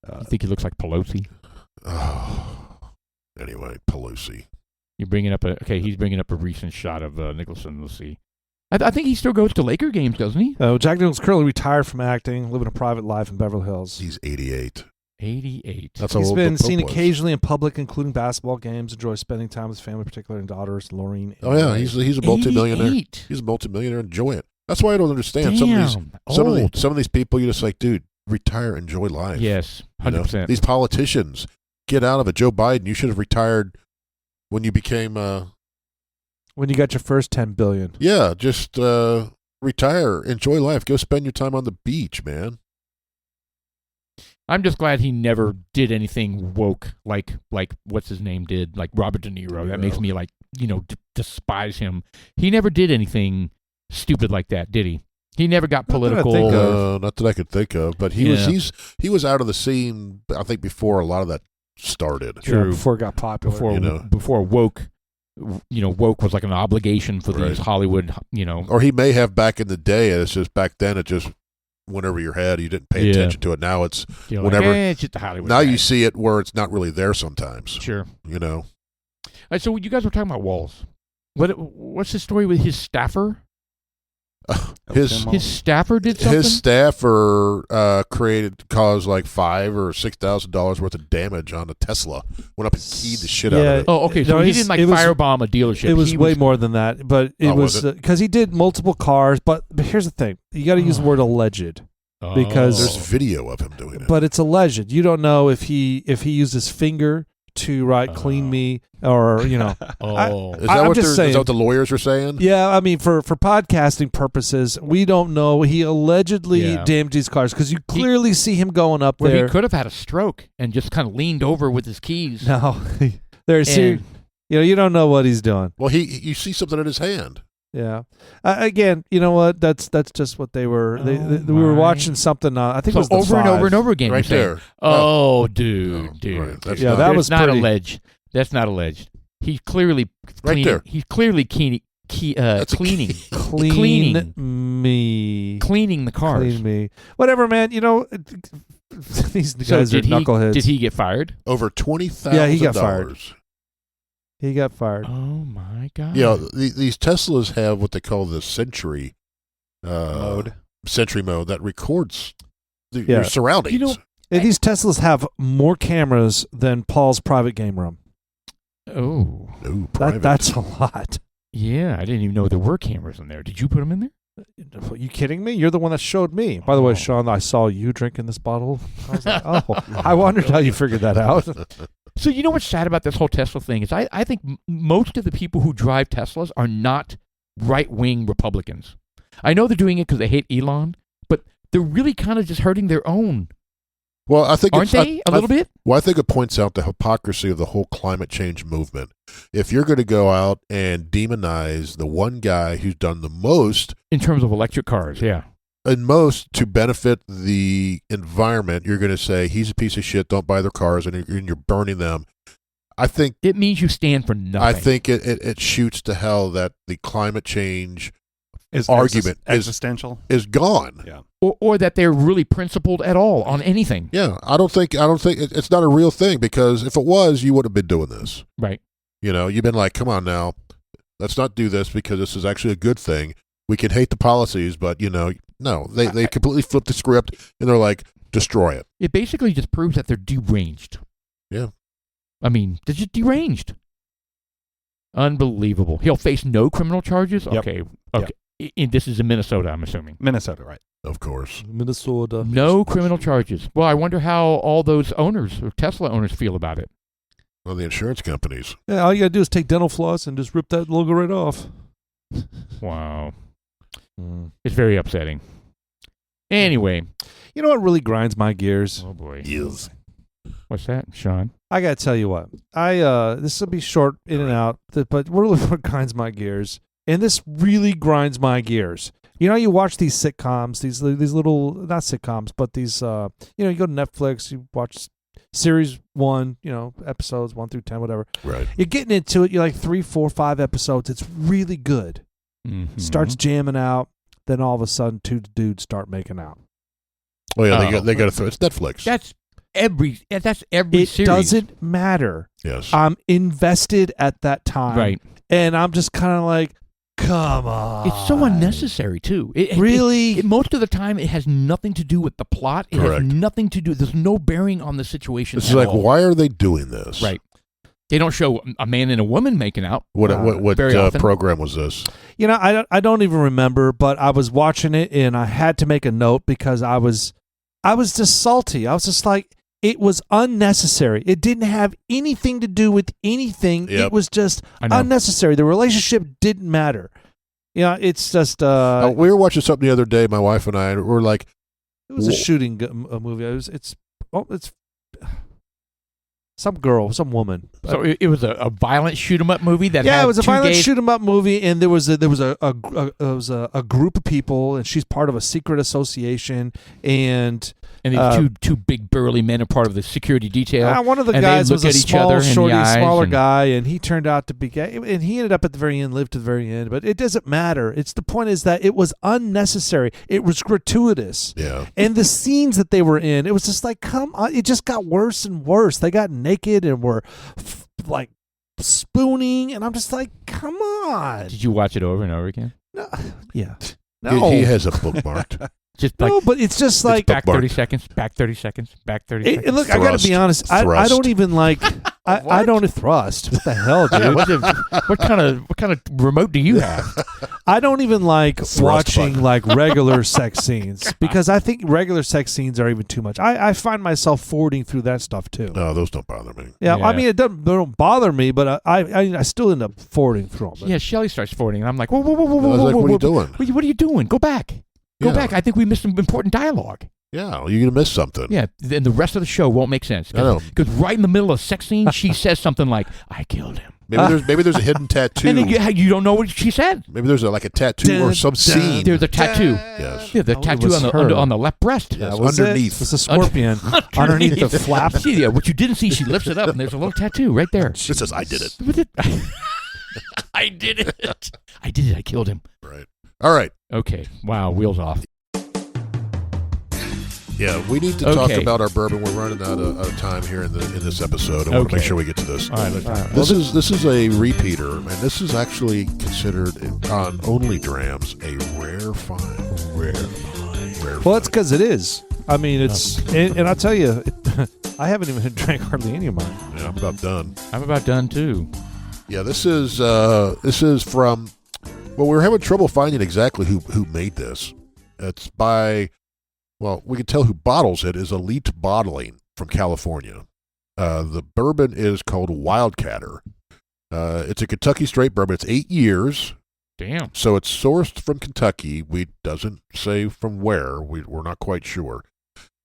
You think he looks like Pelosi? Anyway, Pelosi. You're bringing up he's bringing up a recent shot of Nicholson. Let's see. I think he still goes to Laker games, doesn't he? Jack Nicholson currently retired from acting, living a private life in Beverly Hills. He's 88. 88. That's how He's old been the Pope seen was. occasionally in public, including basketball games. Enjoys spending time with his family, particularly and daughters, Lorraine. Oh yeah, he's a multimillionaire. 88. He's a multimillionaire. Enjoy it. That's why I don't understand Damn, some of these people. You're just like, dude, retire, enjoy life. Yes, You know? 100%. These politicians, get out of it. Joe Biden, you should have retired when you became. When you got your first $10 billion. Yeah, just retire, enjoy life, go spend your time on the beach, man. I'm just glad he never did anything woke like what's his name did, like Robert De Niro. That makes me despise him. He never did anything stupid like that, did he? He never got Not that I political. think of. Not that I could think of, but he was out of the scene. I think before a lot of that started. True. Yeah, before it got popular. before woke was like an obligation for these Right. Hollywood, Or he may have back in the day. It's just back then it just went over your head. You didn't pay Yeah. attention to it. Now it's whenever it's just the Hollywood. now guy. you see it where it's not really there sometimes. Sure. You know. All right, so you guys were talking about Walls. What's the story with his staffer? His Tim His staffer did something. his staffer caused like $5,000 or $6,000 worth of damage on a Tesla. Went up and keyed the shit out of it. Oh, okay. So No, he he's- didn't like it was- firebomb a dealership. It was He way more than that, but it Oh, was was it? because he did multiple cars. But here's the thing: you got to use the word alleged. Because- There's video of him doing it. but it's alleged. You don't know if he used his finger to write "clean me" or Oh. is I'm that just is saying. that what the lawyers are saying? Yeah, I mean, for podcasting purposes, we don't know. He allegedly Yeah. damaged these cars because you clearly see him going up Where there. he could have had a stroke and just kind of leaned over with his keys. No, there's And- you don't know what he's doing. Well, you see something in his hand. Yeah. Again, you know what? That's just what they were. We were my. watching something. I think So it was the over and 5. over and over again. Right you're saying, there. Oh, Oh, dude. right. That's Yeah, not- that That's was not pretty. alleged. That's not alleged. He's clearly Right cleaning. there. He's clearly cleaning Clean Cleaning. me. cleaning the cars. Clean me. Whatever, man. These So guys are knuckleheads. did he get fired? over $20,000. Yeah, he got fired. He got fired. Oh my god! Yeah, these Teslas have what they call the Sentry Mode. Sentry mode that records Yeah. your surroundings. You know- And these Teslas have more cameras than Paul's private game room. Oh, Ooh, private. That's a lot. yeah. I didn't even know there were cameras in there. Did you put them in there? Are you kidding me? You're the one that showed me. By the way, Oh. Sean, I saw you drinking this bottle. I was like, oh, I wondered how you figured that out. So you know what's sad about this whole Tesla thing is I think most of the people who drive Teslas are not right-wing Republicans. I know they're doing it because they hate Elon, but they're really kind of just hurting their own, Well, I think aren't they? A little bit. Well, I think it points out the hypocrisy of the whole climate change movement. If you're going to go out and demonize the one guy who's done the most In terms of electric cars, yeah. and most to benefit the environment, you're going to say he's a piece of shit. Don't buy their cars, and you're burning them. I think It means you stand for nothing. I think it shoots to hell that the climate change Is argument is- existential. is gone. Yeah. or that they're really principled at all on anything. Yeah, I don't think it's not a real thing, because if it was, you would have been doing this. Right. You've been like, come on now, let's not do this because this is actually a good thing. We can hate the policies, but no, they completely flipped the script and they're like, destroy it. It basically just proves that they're deranged. Yeah. I mean, they're just deranged. Unbelievable. He'll face no criminal charges? Yep. Okay. This is in Minnesota, I'm assuming. Minnesota, right? Of course. Minnesota. No criminal charges. Well, I wonder how all those owners, or Tesla owners, feel about it. Well, the insurance companies. Yeah, all you got to do is take dental floss and just rip that logo right off. Wow. It's very upsetting. Anyway. You know what really grinds my gears? Oh, boy. Yes. What's that, Sean? I got to tell you what. This will be short in and out, but really what grinds my gears, and this really grinds my gears. You know, you watch these sitcoms, these little, not sitcoms, but these, you go to Netflix, you watch series 1, episodes 1 through 10, whatever. Right. You're getting into it. You're like 3, 4, 5 episodes. It's really good. Mm-hmm. Starts jamming out. Then all of a sudden, 2 dudes start making out. Oh yeah, Oh. they got to throw. It's Netflix. That's every It series. doesn't matter. Yes. I'm invested at that time. Right. And I'm just kind of like, come on. It's so unnecessary, too. Really? Most of the time, it has nothing to do with the plot. It Correct. has nothing to do. There's no bearing on the situation. It's at like, all. why are they doing this? Right. They don't show a man and a woman making out. What very often. program was this? I don't even remember, but I was watching it and I had to make a note because I was just salty. I was just like, it was unnecessary. It didn't have anything to do with anything. Yep. It was just I know. unnecessary. The relationship didn't matter. It's just We were watching something the other day, my wife and I, and we're like, it was a shooting movie. It's some girl, some woman. So it was a violent shoot 'em up movie that had It was a two violent gays. shoot 'em up movie, and there was a group of people, and she's part of a secret association, and And these two big burly men are part of the security detail. one of the and they guys look was a at each other small, in shorty, the eyes smaller and- guy, and he turned out to be gay, and he ended up at the very end, lived to the very end. But it doesn't matter. It's the point is that it was unnecessary. It was gratuitous. yeah. And the scenes that they were in, it was just like, come on. It just got worse and worse. They got naked and were like spooning, and I'm just like, come on. Did you watch it over and over again? No, yeah. No. He has a bookmarked. Just like no, but it's just like back bookmarked. 30 seconds, back 30 seconds, back 30 seconds. and look, I got to be honest. I Thrust. don't even like. I don't thrust. What the hell, dude? Yeah, what kind of remote do you have? I don't even like Thrust watching button. like regular sex scenes because I think regular sex scenes are even too much. I find myself forwarding through that stuff too. No, those don't bother me. Yeah, I Yeah. mean they don't bother me, but I still end up forwarding through them. Yeah, Shelly starts forwarding, and I'm like, whoa, whoa, whoa, whoa, I whoa, was whoa, like, whoa, what are you whoa, doing? what are you doing? Go back. Go Yeah. back. I think we missed some important dialogue. Yeah, you're going to miss something. Yeah, and the rest of the show won't make sense. I know. Because right in the middle of a sex scene, she says something like, I killed him. Maybe there's a hidden tattoo. And then you don't know what she said. Maybe there's like a tattoo or some scene. There's a tattoo. Yes. Yeah, the Oh, it tattoo was on her. on the left breast. Yes, That was underneath. It's a scorpion underneath the flap. See, yeah, what you didn't see, she lifts it up, and there's a little tattoo right there. It says, I did it. I did it. I did it. I killed him. Right. All right. Okay. Wow. Wheels off. Yeah, we need to talk Okay. about our bourbon. We're running out of time here in this episode. I want to Okay. make sure we get to this. All right. Let's All right. This is a repeater, and this is actually considered on Only Drams a rare find. Rare Well, find. it's because it is. I mean, it's and I'll tell you, I haven't even drank hardly any of mine. Yeah, I'm about done. I'm about done too. Yeah, this is from. Well, we were having trouble finding exactly who made this. It's by. Well, we can tell who bottles it is Elite Bottling from California. The bourbon is called Wildcatter. It's a Kentucky straight bourbon. It's 8 years, Damn. so it's sourced from Kentucky. We doesn't say from where. We're not quite sure.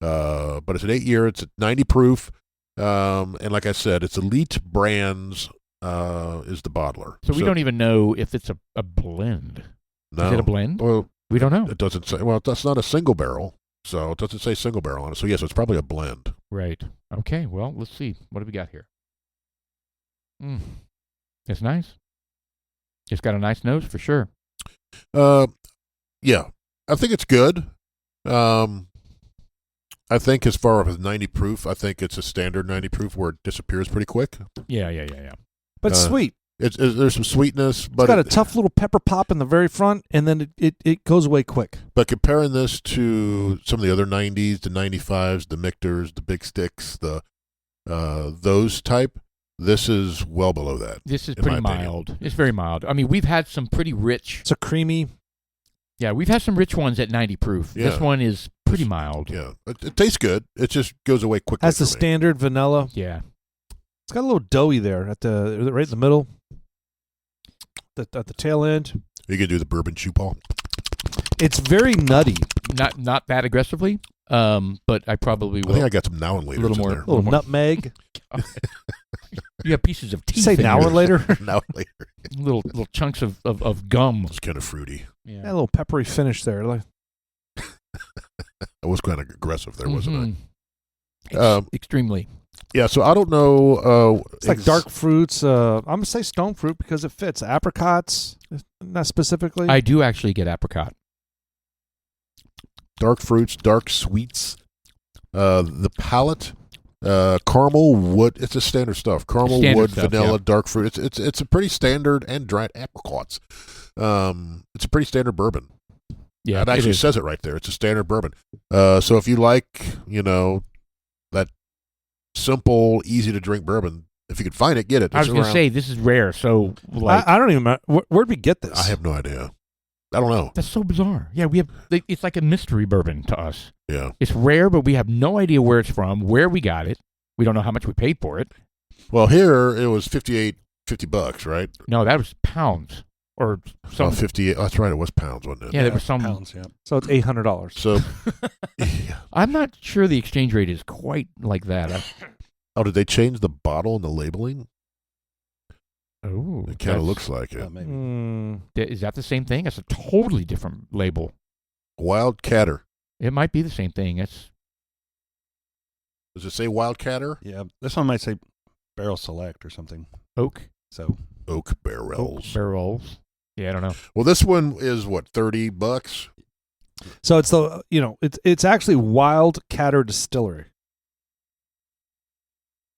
But it's an 8 year. It's at 90 proof. And like I said, it's Elite Brands is the bottler. So we don't even know if it's a blend. know. Is it a blend? Well, We don't know. it doesn't say. Well, that's not a single barrel. So it doesn't say single barrel on it. So yes, it's probably a blend. Right. Okay. Well, let's see. What do we got here? It's nice. It's got a nice nose for sure. Yeah, I think it's good. I think as far as 90 proof, I think it's a standard 90 proof where it disappears pretty quick. Yeah. But it's Uh, sweet. There's some sweetness, It's but got a tough little pepper pop in the very front, and then it goes away quick. but comparing this to some of the other 90s, the 95s, the Mictors, the Big Sticks, the those type, this is well below that. This is In my pretty opinion. mild. It's very mild. I mean, we've had some pretty rich. It's a creamy. Yeah, we've had some rich ones at 90 proof. Yeah. This one is pretty mild. Yeah, it tastes good. It just goes away quickly. Has the for me. standard vanilla. Yeah. It's got a little doughy there at the right in the middle. At the tail end. You can do the bourbon chew, Paul. It's very nutty. Not that aggressively. But I probably I will. think I got some now and later little in more- there. A little more- nutmeg. You have pieces of teeth. Say in now your- or later. now and later. little chunks of gum. It's kind of fruity. Yeah, a little peppery finish there. Like, I was kind of aggressive there, wasn't Mhm. Extremely. I? Yeah, so I don't know. it's like dark fruits. I'm gonna say stone fruit because it fits. Apricots, not specifically. I do actually get apricot. dark fruits, dark sweets. The palate, caramel, wood. It's a standard stuff. Caramel, Standard wood, stuff, vanilla, yeah. dark fruit. It's a pretty standard and dried apricots. It's a pretty standard bourbon. Yeah, It actually is. says it right there. It's a standard bourbon. So if you like, that simple, easy to drink bourbon, if you could find it, get it. I was It's going to around- say this is rare. So like I don't even know. Where'd we get this? I have no idea. I don't know. that's so bizarre. Yeah, we have. It's like a mystery bourbon to us. Yeah. It's rare, but we have no idea where it's from, where we got it. We don't know how much we paid for it. Well, here it was $50, right? No, that was pounds or some. 58. That's right. It was pounds, wasn't it? Yeah, there was some. Pounds, yeah. So it's $800. So, yeah. I'm not sure the exchange rate is quite like that. Oh, did they change the bottle and the labeling? Oh, It kind of looks like it. Maybe. Is that the same thing? It's a totally different label. Wildcatter. It might be the same thing. It's Does it say Wildcatter? Yeah, this one might say Barrel Select or something. oak So Oak barrels. barrels. Yeah, I don't know. Well, this one is what, $30? So it's it's actually Wild Catter Distillery.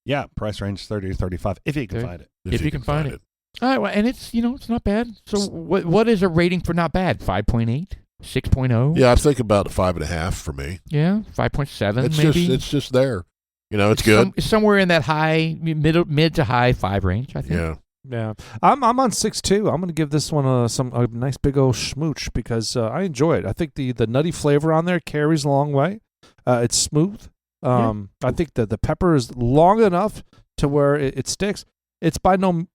yeah, price range 30 to 35 if you can Okay. find it. If you can find it. All right, well, and it's it's not bad. So what is a rating for not bad? 5.8, 6.0. Yeah, I think about 5.5 for me. Yeah, 5.7 It's maybe. just there. It's good. It's somewhere in that high mid to high 5 range, I think. Yeah. Yeah, I'm on 6.2. I'm going to give this one a nice big old schmooch because I enjoy it. I think the nutty flavor on there carries a long way. It's smooth. I think that the pepper is long enough to where it sticks. It's by no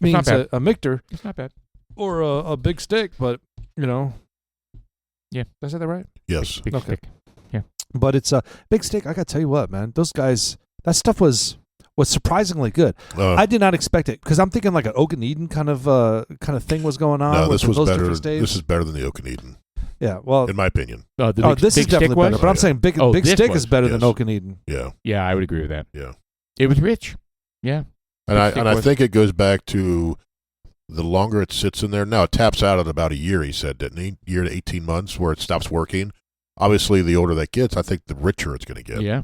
means a Michter. It's not bad. Or a big stick, but Yeah. Did I say that right? Yes. Big Okay. stick. But it's a big stick. I got to tell you what, man. Those guys, that stuff was surprisingly good. I did not expect it because I'm thinking like an Oak and Eden kind of thing was going on. No, with this was those better. different staves. This is better than the Oak and Eden, Yeah, well, in my opinion. this is definitely better. But I'm saying big this stick was, is better than yes. Oak and Eden. Yeah. Yeah, I would agree with that. Yeah. It was rich. Yeah. And I stick was. think it goes back to the longer it sits in there. Now it taps out at about a year. He said, didn't he? Year to 18 months where it stops working. Obviously, the older that gets, I think the richer it's going to get. Yeah.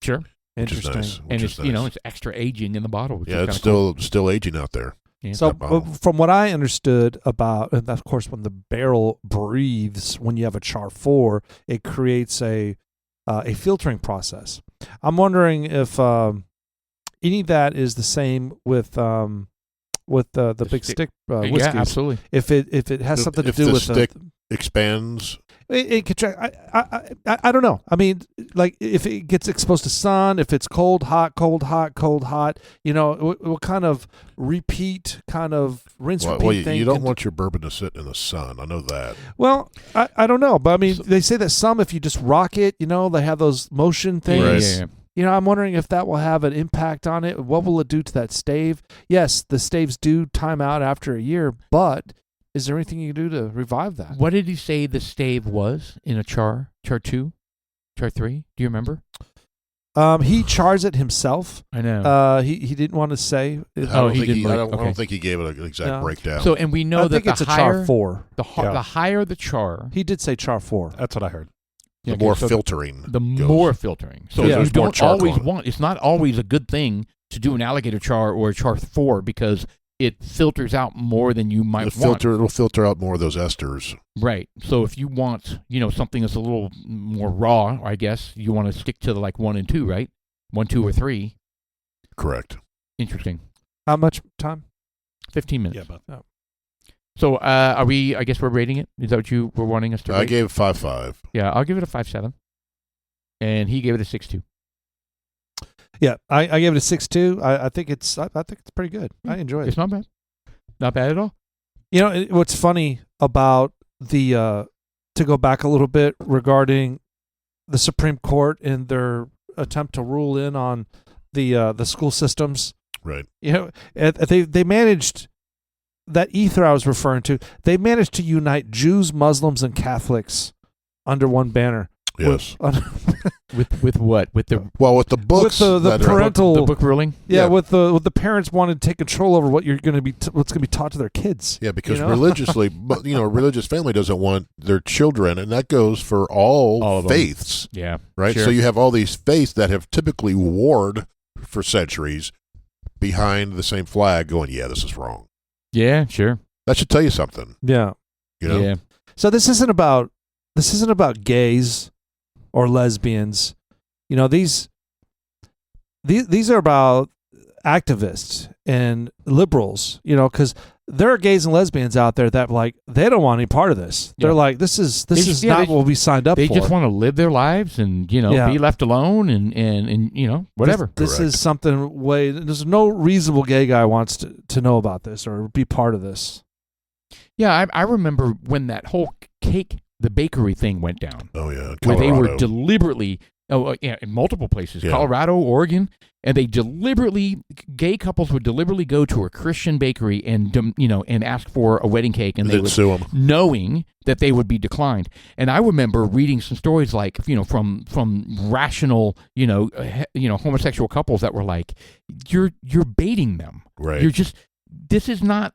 Sure. Which is Interesting. nice. And Which it's is nice. it's extra aging in the bottle. Which Yeah, is it's kinda still aging out there. cool. Yeah. So, that bottle. from what I understood about, and of course, when the barrel breathes, when you have a char 4, it creates a filtering process. I'm wondering if any of that is the same with the big stick yeah, whiskeys. absolutely. If it has something to If do the with stick expands. it could try. I don't know. I mean, like if it gets exposed to sun, if it's cold, hot, it will kind of repeat, kind of rinse, repeat Well, thing. you don't want your bourbon to sit in the sun. I know that. Well, I don't know, but I mean, they say that some, if you just rock it, they have those motion things. Right. Yeah. I'm wondering if that will have an impact on it. What will it do to that stave? Yes, the staves do time out after a year, but is there anything you can do to revive that? What did he say the stave was in a char 2, char 3? Do you remember? He chars it himself. I know. He didn't want to say. I he don't think didn't I like- don't okay. think he gave it an exact No. breakdown. So, and we know I that think the it's a higher char 4. the higher the char, He did say char 4. That's what I heard. the okay, more so filtering. the goes. more filtering. So Yeah. you There's more don't charcoal always in it. want. It's not always a good thing to do an alligator char or a char 4 because it filters out more than you might want. It'll filter out more of those esters. Right. So if you want, something that's a little more raw, I guess you want to stick to the 1 and 2, right? 1, 2, or 3. Correct. Interesting. How much time? 15 minutes. Yeah, but So are we? I guess we're rating it. Is that what you were wanting us to rate? I gave it 5.5. Yeah, I'll give it a 5.7, and he gave it a 6.2. Yeah, I gave it a 6.2. I think it's pretty good. I enjoy it. It's not bad. Not bad at all. What's funny about the to go back a little bit regarding the Supreme Court and their attempt to rule in on the school systems. Right. They managed that ether I was referring to. They managed to unite Jews, Muslims, and Catholics under one banner. Yes. With what? With the With the books. With the that are- parental the book ruling? Yeah, Yeah. with the parents wanting to take control over what what's going to be taught to their kids. Yeah, because you know? religiously, but a religious family doesn't want their children, and that goes for all of them. faiths, Yeah. right? Sure. So you have all these faiths that have typically warred for centuries behind the same flag, going, "Yeah, this is wrong." Yeah. Sure. That should tell you something, Yeah. Yeah. So this isn't about gays or lesbians. These are about activists and liberals. Because there are gays and lesbians out there that they don't want any part of this. They're Yeah. like, this is Yeah, not what we signed up They for. just want to live their lives and Yeah. be left alone and whatever. This Correct. is something there's no reasonable gay guy wants to know about this or be part of this. Yeah, I remember when that whole the bakery thing went down, Oh yeah, where they were Colorado. deliberately, in multiple places, Yeah. Colorado, Oregon, and gay couples would deliberately go to a Christian bakery and ask for a wedding cake, and they They'd would, sue 'em. knowing that they would be declined. And I remember reading some stories from rational, homosexual couples that were like, you're baiting them. Right. You're just, this is not,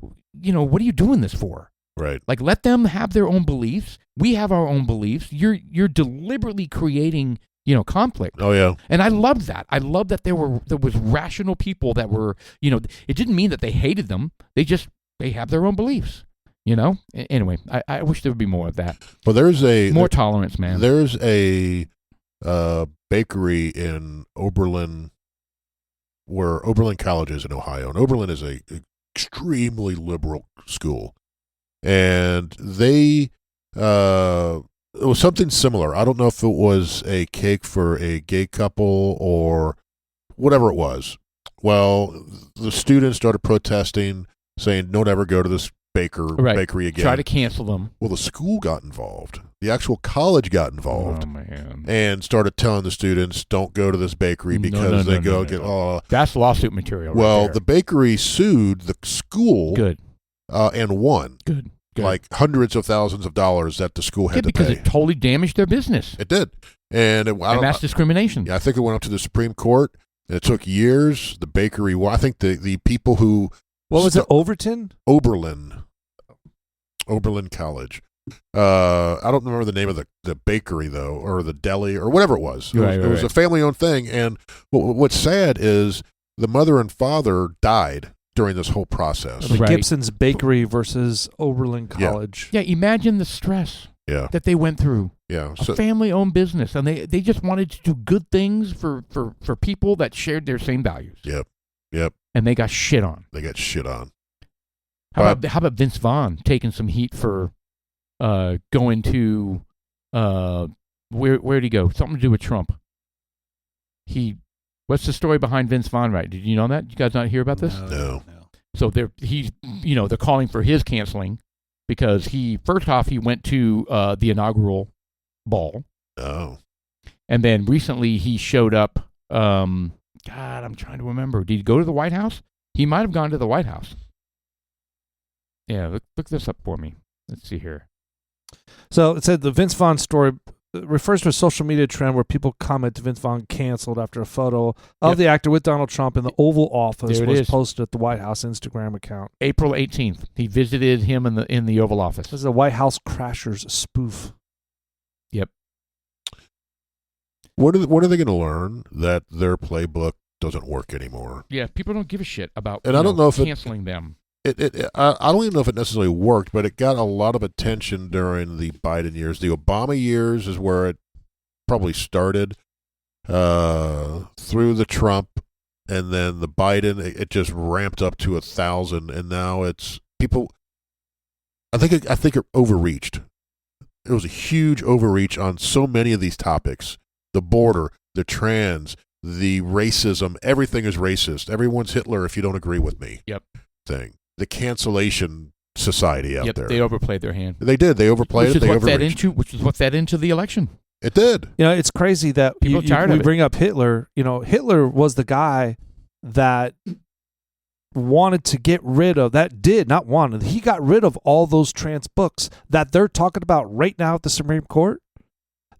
what are you doing this for? Right. Like, let them have their own beliefs. We have our own beliefs. You're deliberately creating, conflict. Oh yeah. And I love that. I love that there was rational people that were, it didn't mean that they hated them. They have their own beliefs. You know. Anyway, I wish there would be more of that. Well, there's More tolerance, man. There's a bakery in Oberlin, where Oberlin College is in Ohio, and Oberlin is a extremely liberal school, and they it was something similar. I don't know if it was a cake for a gay couple or whatever it was. Well, the students started protesting, saying, "Don't ever go to this bakery again." Try to cancel them. Well, the school got involved. The actual college got involved. Oh man! And started telling the students, "Don't go to this bakery because they get." That's lawsuit material. Well, right there. the bakery sued the school. Good. And won. Good. Like hundreds of thousands of dollars that the school had to because pay. it totally damaged their business. It did, and that's discrimination. Yeah, I think it went up to the Supreme Court. And it took years. The bakery. Well, I think the people who. What was it? Overton? Oberlin College. I don't remember the name of the bakery though, or the deli, or whatever it was. It was a family-owned thing, and what's sad is the mother and father died during this whole process. The Gibson's Bakery versus Oberlin College. Yeah, imagine the stress that they went through. Yeah, a family-owned business, and they just wanted to do good things for people that shared their same values. Yep. And they got shit on. How about Vince Vaughn taking some heat for going to where'd he go? Something to do with Trump. What's the story behind Vince Vaughn? Right? Did you know that? You guys not hear about this? No. So they're calling for his canceling because he went to the inaugural ball. Oh. And then recently he showed up. God, I'm trying to remember. Did he go to the White House? He might have gone to the White House. Yeah, look this up for me. Let's see here. So it said the Vince Vaughn story refers to a social media trend where people comment Vince Vaughn canceled after a photo of the actor with Donald Trump in the Oval Office was posted at the White House Instagram account. April 18th. He visited him in the Oval Office. This is a White House Crashers spoof. Yep. What are they going to learn? That their playbook doesn't work anymore. Yeah, people don't give a shit about I don't know if canceling them. I don't even know if it necessarily worked, but it got a lot of attention during the Biden years. The Obama years is where it probably started. Through the Trump, and then the Biden, it just ramped up to 1,000, and now it's people. I think it overreached. It was a huge overreach on so many of these topics: the border, the trans, the racism. Everything is racist. Everyone's Hitler if you don't agree with me. Yep. Thing. The cancellation society out there. They overplayed their hand. They did. They overplayed it. They overreached. Which is what fed into the election. It did. You know, it's crazy that we bring up Hitler. You know, Hitler was the guy that wanted to get rid of, he got rid of all those trans books that they're talking about right now at the Supreme Court.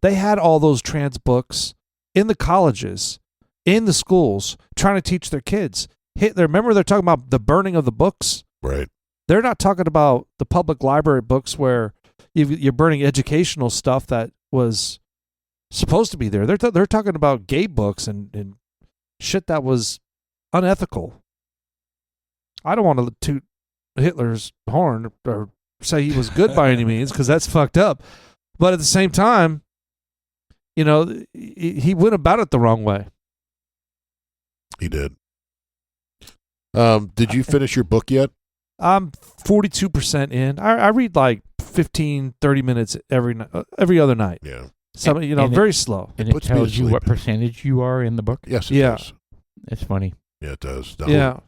They had all those trans books in the colleges, in the schools, trying to teach their kids. Hitler, remember they're talking about the burning of the books? Right. They're not talking about the public library books where you're burning educational stuff that was supposed to be there. They're talking about gay books and shit that was unethical. I don't want to toot Hitler's horn or say he was good by any means because that's fucked up. But at the same time, you know, he went about it the wrong way. He did. Did you finish your book yet? I'm 42% in. I read like 15, 30 minutes every other night. Yeah. Very slow. And it tells you what percentage you are in the book? Yes, it does. It's funny. Yeah, it does. Yeah.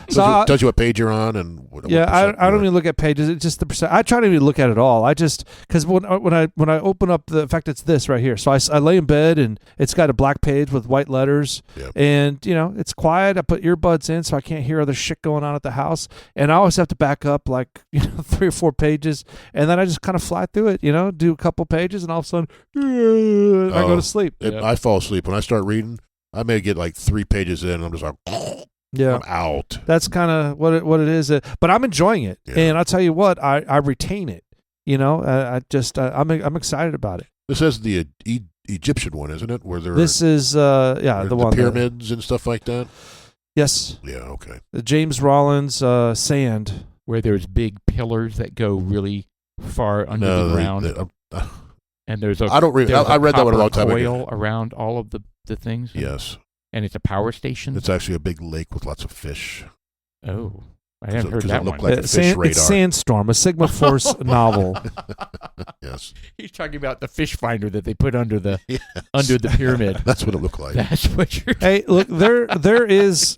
Tells you what page you're on and what I don't even look at pages. It's just the percent. I try to even look at it all. I just because when I open up in fact it's this right here. So I lay in bed and it's got a black page with white letters. Yep. And it's quiet. I put earbuds in so I can't hear other shit going on at the house. And I always have to back up like 3 or 4 pages, and then I just kind of fly through it. Do a couple pages, and all of a sudden I go to sleep. I fall asleep when I start reading. I may get like 3 pages in, and I'm just like. Yeah, I'm out. That's kind of what it is. But I'm enjoying it, and I'll tell you what, I retain it. I'm excited about it. This is the Egyptian one, isn't it? Where this is the one pyramids and stuff like that. Yes. Yeah. Okay. The James Rollins Sand where there's big pillars that go really far under No, the ground, and there's a I don't read. I read that one a long time coil ago. around all of the things. Yes, and it's a power station. it's actually a big lake with lots of fish. Oh, I haven't heard 'Cause it that looked one. like a fish radar. It's Sandstorm, a Sigma Force novel. Yes, He's talking about the fish finder that they put under the Yes. under the pyramid. That's what it looked like. That's what you're. Hey, look, there is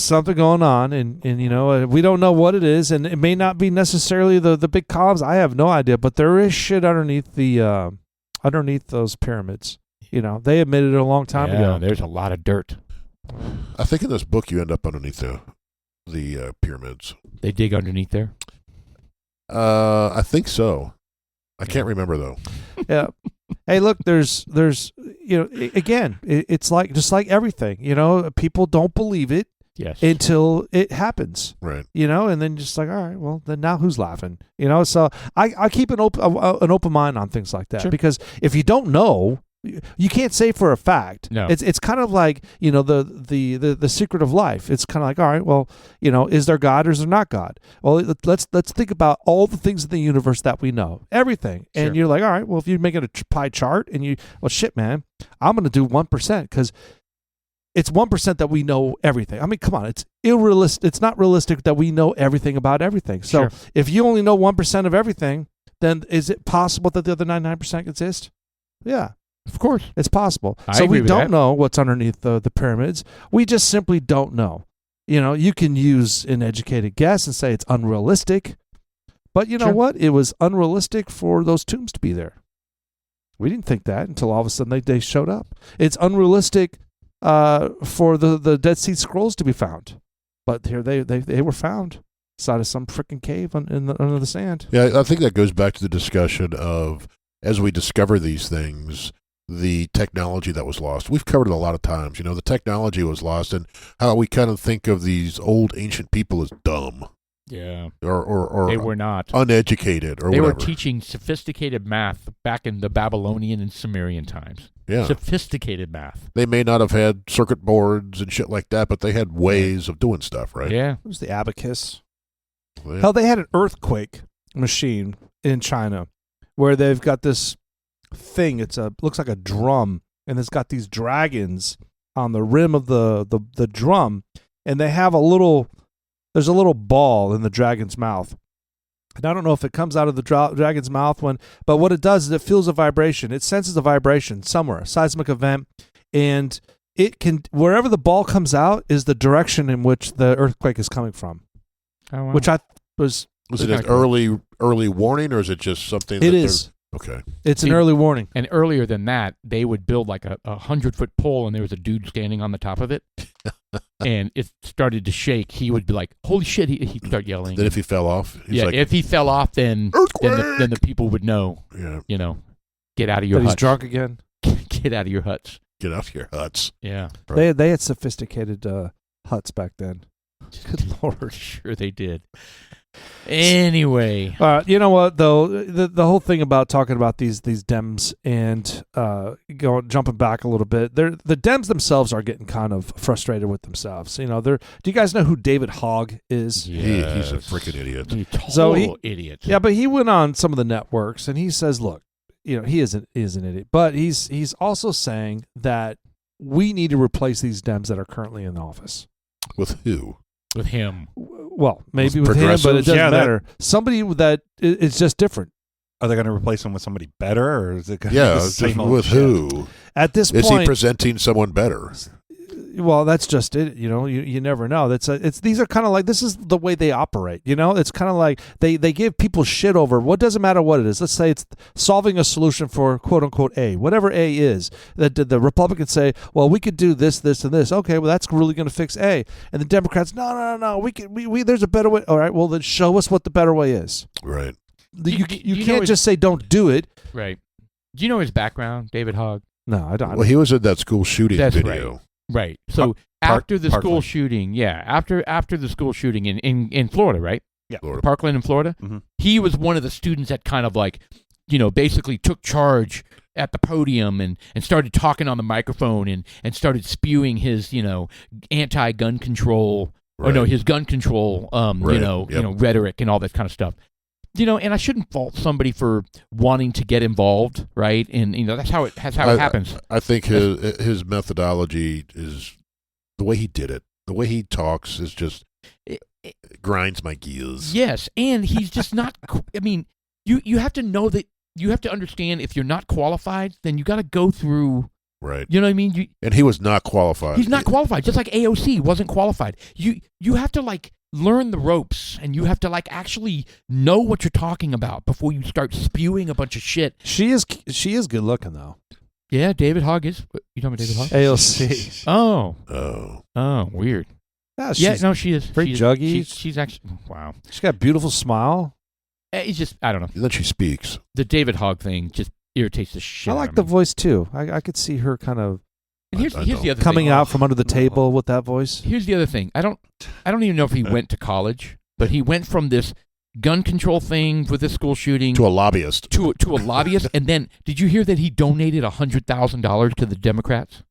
something going on, and we don't know what it is, and it may not be necessarily the big columns. I have no idea, but there is shit underneath underneath those pyramids. They admitted it a long time ago. There's a lot of dirt. I think in this book you end up underneath the pyramids. They dig underneath there. I think so. I can't remember though. Yeah. Hey, look, there's again, it's like just like everything. People don't believe it Yes. until it happens. Right. And then just like, all right, well, then now who's laughing? So I keep an open mind on things like that, Sure. because if you don't know, you can't say for a fact. No. It's kind of like the secret of life. It's kind of like, all right, well, is there God or is there not God? Well, let's think about all the things in the universe that we know, everything, and Sure. you're like, all right, well, if you make it a pie chart and well, shit, man, I'm gonna do 1% because it's 1% that we know everything. I mean, come on, it's irrealistic. It's not realistic that we know everything about everything. So Sure. if you only know 1% of everything, then is it possible that the other 99% exist? Yeah. Of course. It's possible. I So agree we with don't that. know what's underneath the pyramids. We just simply don't know. You can use an educated guess and say it's unrealistic. But you know Sure. what? It was unrealistic for those tombs to be there. We didn't think that until all of a sudden they showed up. It's unrealistic for the Dead Sea Scrolls to be found. But here they were found inside of some freaking cave under the sand. Yeah, I think that goes back to the discussion of as we discover these things, the technology that was lost. We've covered it a lot of times. The technology was lost, and how we kind of think of these old ancient people as dumb Yeah. or They were not. uneducated or They whatever. were teaching sophisticated math back in the Babylonian and Sumerian times. Yeah, Sophisticated math. they may not have had circuit boards and shit like that, but they had ways of doing stuff, right? Yeah. It was the abacus. Yeah. Hell, they had an earthquake machine in China where they've got this thing. Looks like a drum, and it's got these dragons on the rim of the drum, and they have there's a little ball in the dragon's mouth. And I don't know if it comes out of the dragon's mouth but what it does is it feels a vibration. It senses a vibration somewhere, a seismic event, and it can, wherever the ball comes out is the direction in which the earthquake is coming from, Oh, wow. which I was. Was it an early warning, or is it just something? It that is. Okay. It's an See, early warning. And earlier than that, they would build like a 100-foot pole, and there was a dude standing on the top of it, and it started to shake. He would be like, "Holy shit!" He'd start yelling. Then if he fell off, he's Yeah, like, if he fell off, then earthquake. the people would know. Yeah, Get out of your That he's huts. drunk again. Get out of your huts. get out of your huts. Yeah. Right. They had sophisticated huts back then. Good Lord. Sure they did. Anyway. You know what though, the whole thing about talking about these Dems and jumping back a little bit, the Dems themselves are getting kind of frustrated with themselves. Do you guys know who David Hogg is? He's a freaking idiot. He's a total So he- idiot. Yeah, but he went on some of the networks and he says, look, he is an idiot, but he's also saying that we need to replace these Dems that are currently in office. With who? With him. Well, maybe With with him, but it progressives? doesn't Yeah, matter. Somebody that is just different. Are they going to replace him with somebody better, or is it going to Yeah, be the just same old with shit? who? At this Is he point, presenting someone better? well, that's just it. You never know. These are kind of like, this is the way they operate. It's kind of like they give people shit over what doesn't matter what it is. Let's say it's solving a solution for quote unquote A, whatever A is. That the Republicans say, well, we could do this, this, and this. Okay, well, that's really going to fix A. And the Democrats, no, we there's a better way. All right, well, then show us what the better way is. Right. You you know can't his- just say don't do it. Right. Do you know his background, David Hogg? No, I don't. Well, he was in that school shooting That's video. Right. So after the school shooting, after the school shooting in Florida, right? Florida. Parkland in Florida, Mhm. he was one of the students that kind of like, basically took charge at the podium and started talking on the microphone and started spewing his, anti-gun control or no, his gun control, Right. rhetoric and all that kind of stuff. And I shouldn't fault somebody for wanting to get involved, right? And that's how it happens. I think his methodology is the way he did it. The way he talks is just it grinds my gears. Yes, and he's just not. I mean, you have to know that you have to understand if you're not qualified, then you got to go through. Right. You know what I mean? And he was not qualified. He's not qualified, just like AOC wasn't qualified. You have to learn the ropes, and you have to actually know what you're talking about before you start spewing a bunch of shit. She is good looking though. Yeah, David Hogg is. You talking about David Hogg? AOC. Oh, weird. Yeah, She is very juggy. She's actually wow. She's got a beautiful smile. It's just I don't know. And then she speaks. The David Hogg thing just irritates the shit. I out like of the me. voice too. I could see her kind of And here's the other coming thing. out from under the table with that voice. Here's the other thing. I don't even know if he went to college, but he went from this gun control thing with this school shooting To a lobbyist. to a lobbyist, and then did you hear that he donated $100,000 to the Democrats?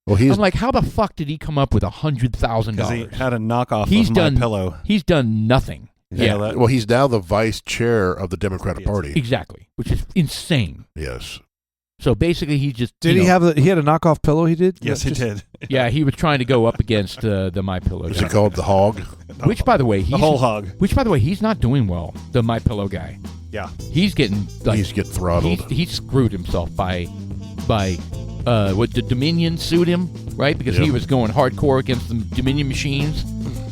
Well, I'm like, how the fuck did he come up with Because he $100,000? had a knockoff He's of done- My Pillow. He's done nothing. Yeah, that- well, he's now the vice chair of the Democratic Yes. Party. exactly, which is insane. Yes. So basically, he just Did he had a knockoff pillow? He did. Yes, he did. Yeah, he was trying to go up against the My Pillow Is guy. it called the Hog? Which, by the way, The whole hog. Which, by the way, he's not doing well. The My Pillow guy. Yeah. He's getting He's getting throttled. He screwed himself by what the Dominion sued him, right? Because he Yep. was going hardcore against the Dominion machines,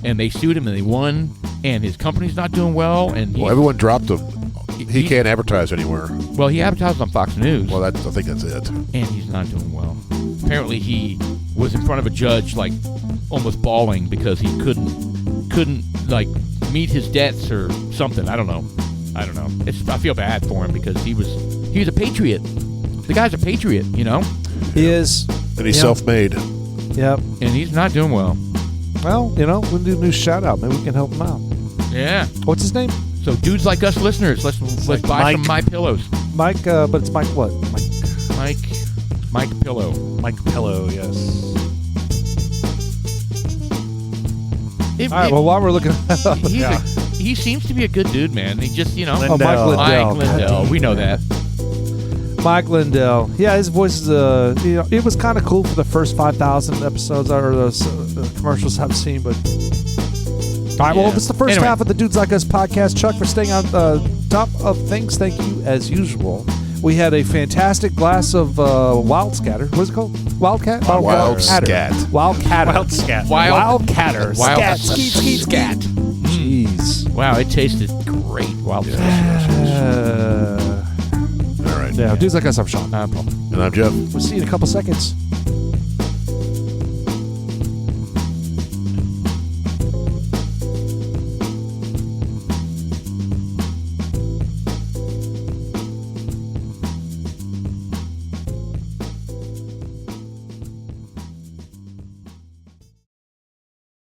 and they sued him and they won. And his company's not doing well. And Well, everyone dropped him. He can't advertise anywhere. Well, he advertised on Fox News, Well, I think that's it. and he's not doing well. Apparently, he was in front of a judge, almost bawling because he couldn't meet his debts or something. I don't know. I feel bad for him because he was a patriot. The guy's a patriot, He is. And he's Yeah. self-made. Yep. and he's not doing well. Well, we'll do a new shout out. Maybe we can help him out. Yeah. What's his name? So dudes like us listeners, let's buy Mike. some My Pillows. Mike. But it's Mike what? Mike Pillow. Mike Pillow, yes. All right. Well, while we're looking, He seems to be a good dude, man. He just, Mike Lindell. Lindell. Mike Lindell. We know that. Mike Lindell. Yeah, his voice is it was kind of cool for the first 5,000 episodes or those commercials I've seen, but. All right, well, Yeah. it's the first Anyway. half of the Dudes Like Us podcast. Chuck, for staying on top of things, thank you as usual. We had a fantastic glass of Wild Scatter. What is it called? Wildcat? Wild Catter. Scat. Wildcatter. Wild scat. Wildcatter. Wild Scat. Skeet, skeet, scat. Jeez. Wow, it tasted great. Wild Yes, Scat. yes, yes. All right. Yeah, Dudes Like Us, I'm Sean. Paul. And I'm Jeff. We'll see you in a couple seconds.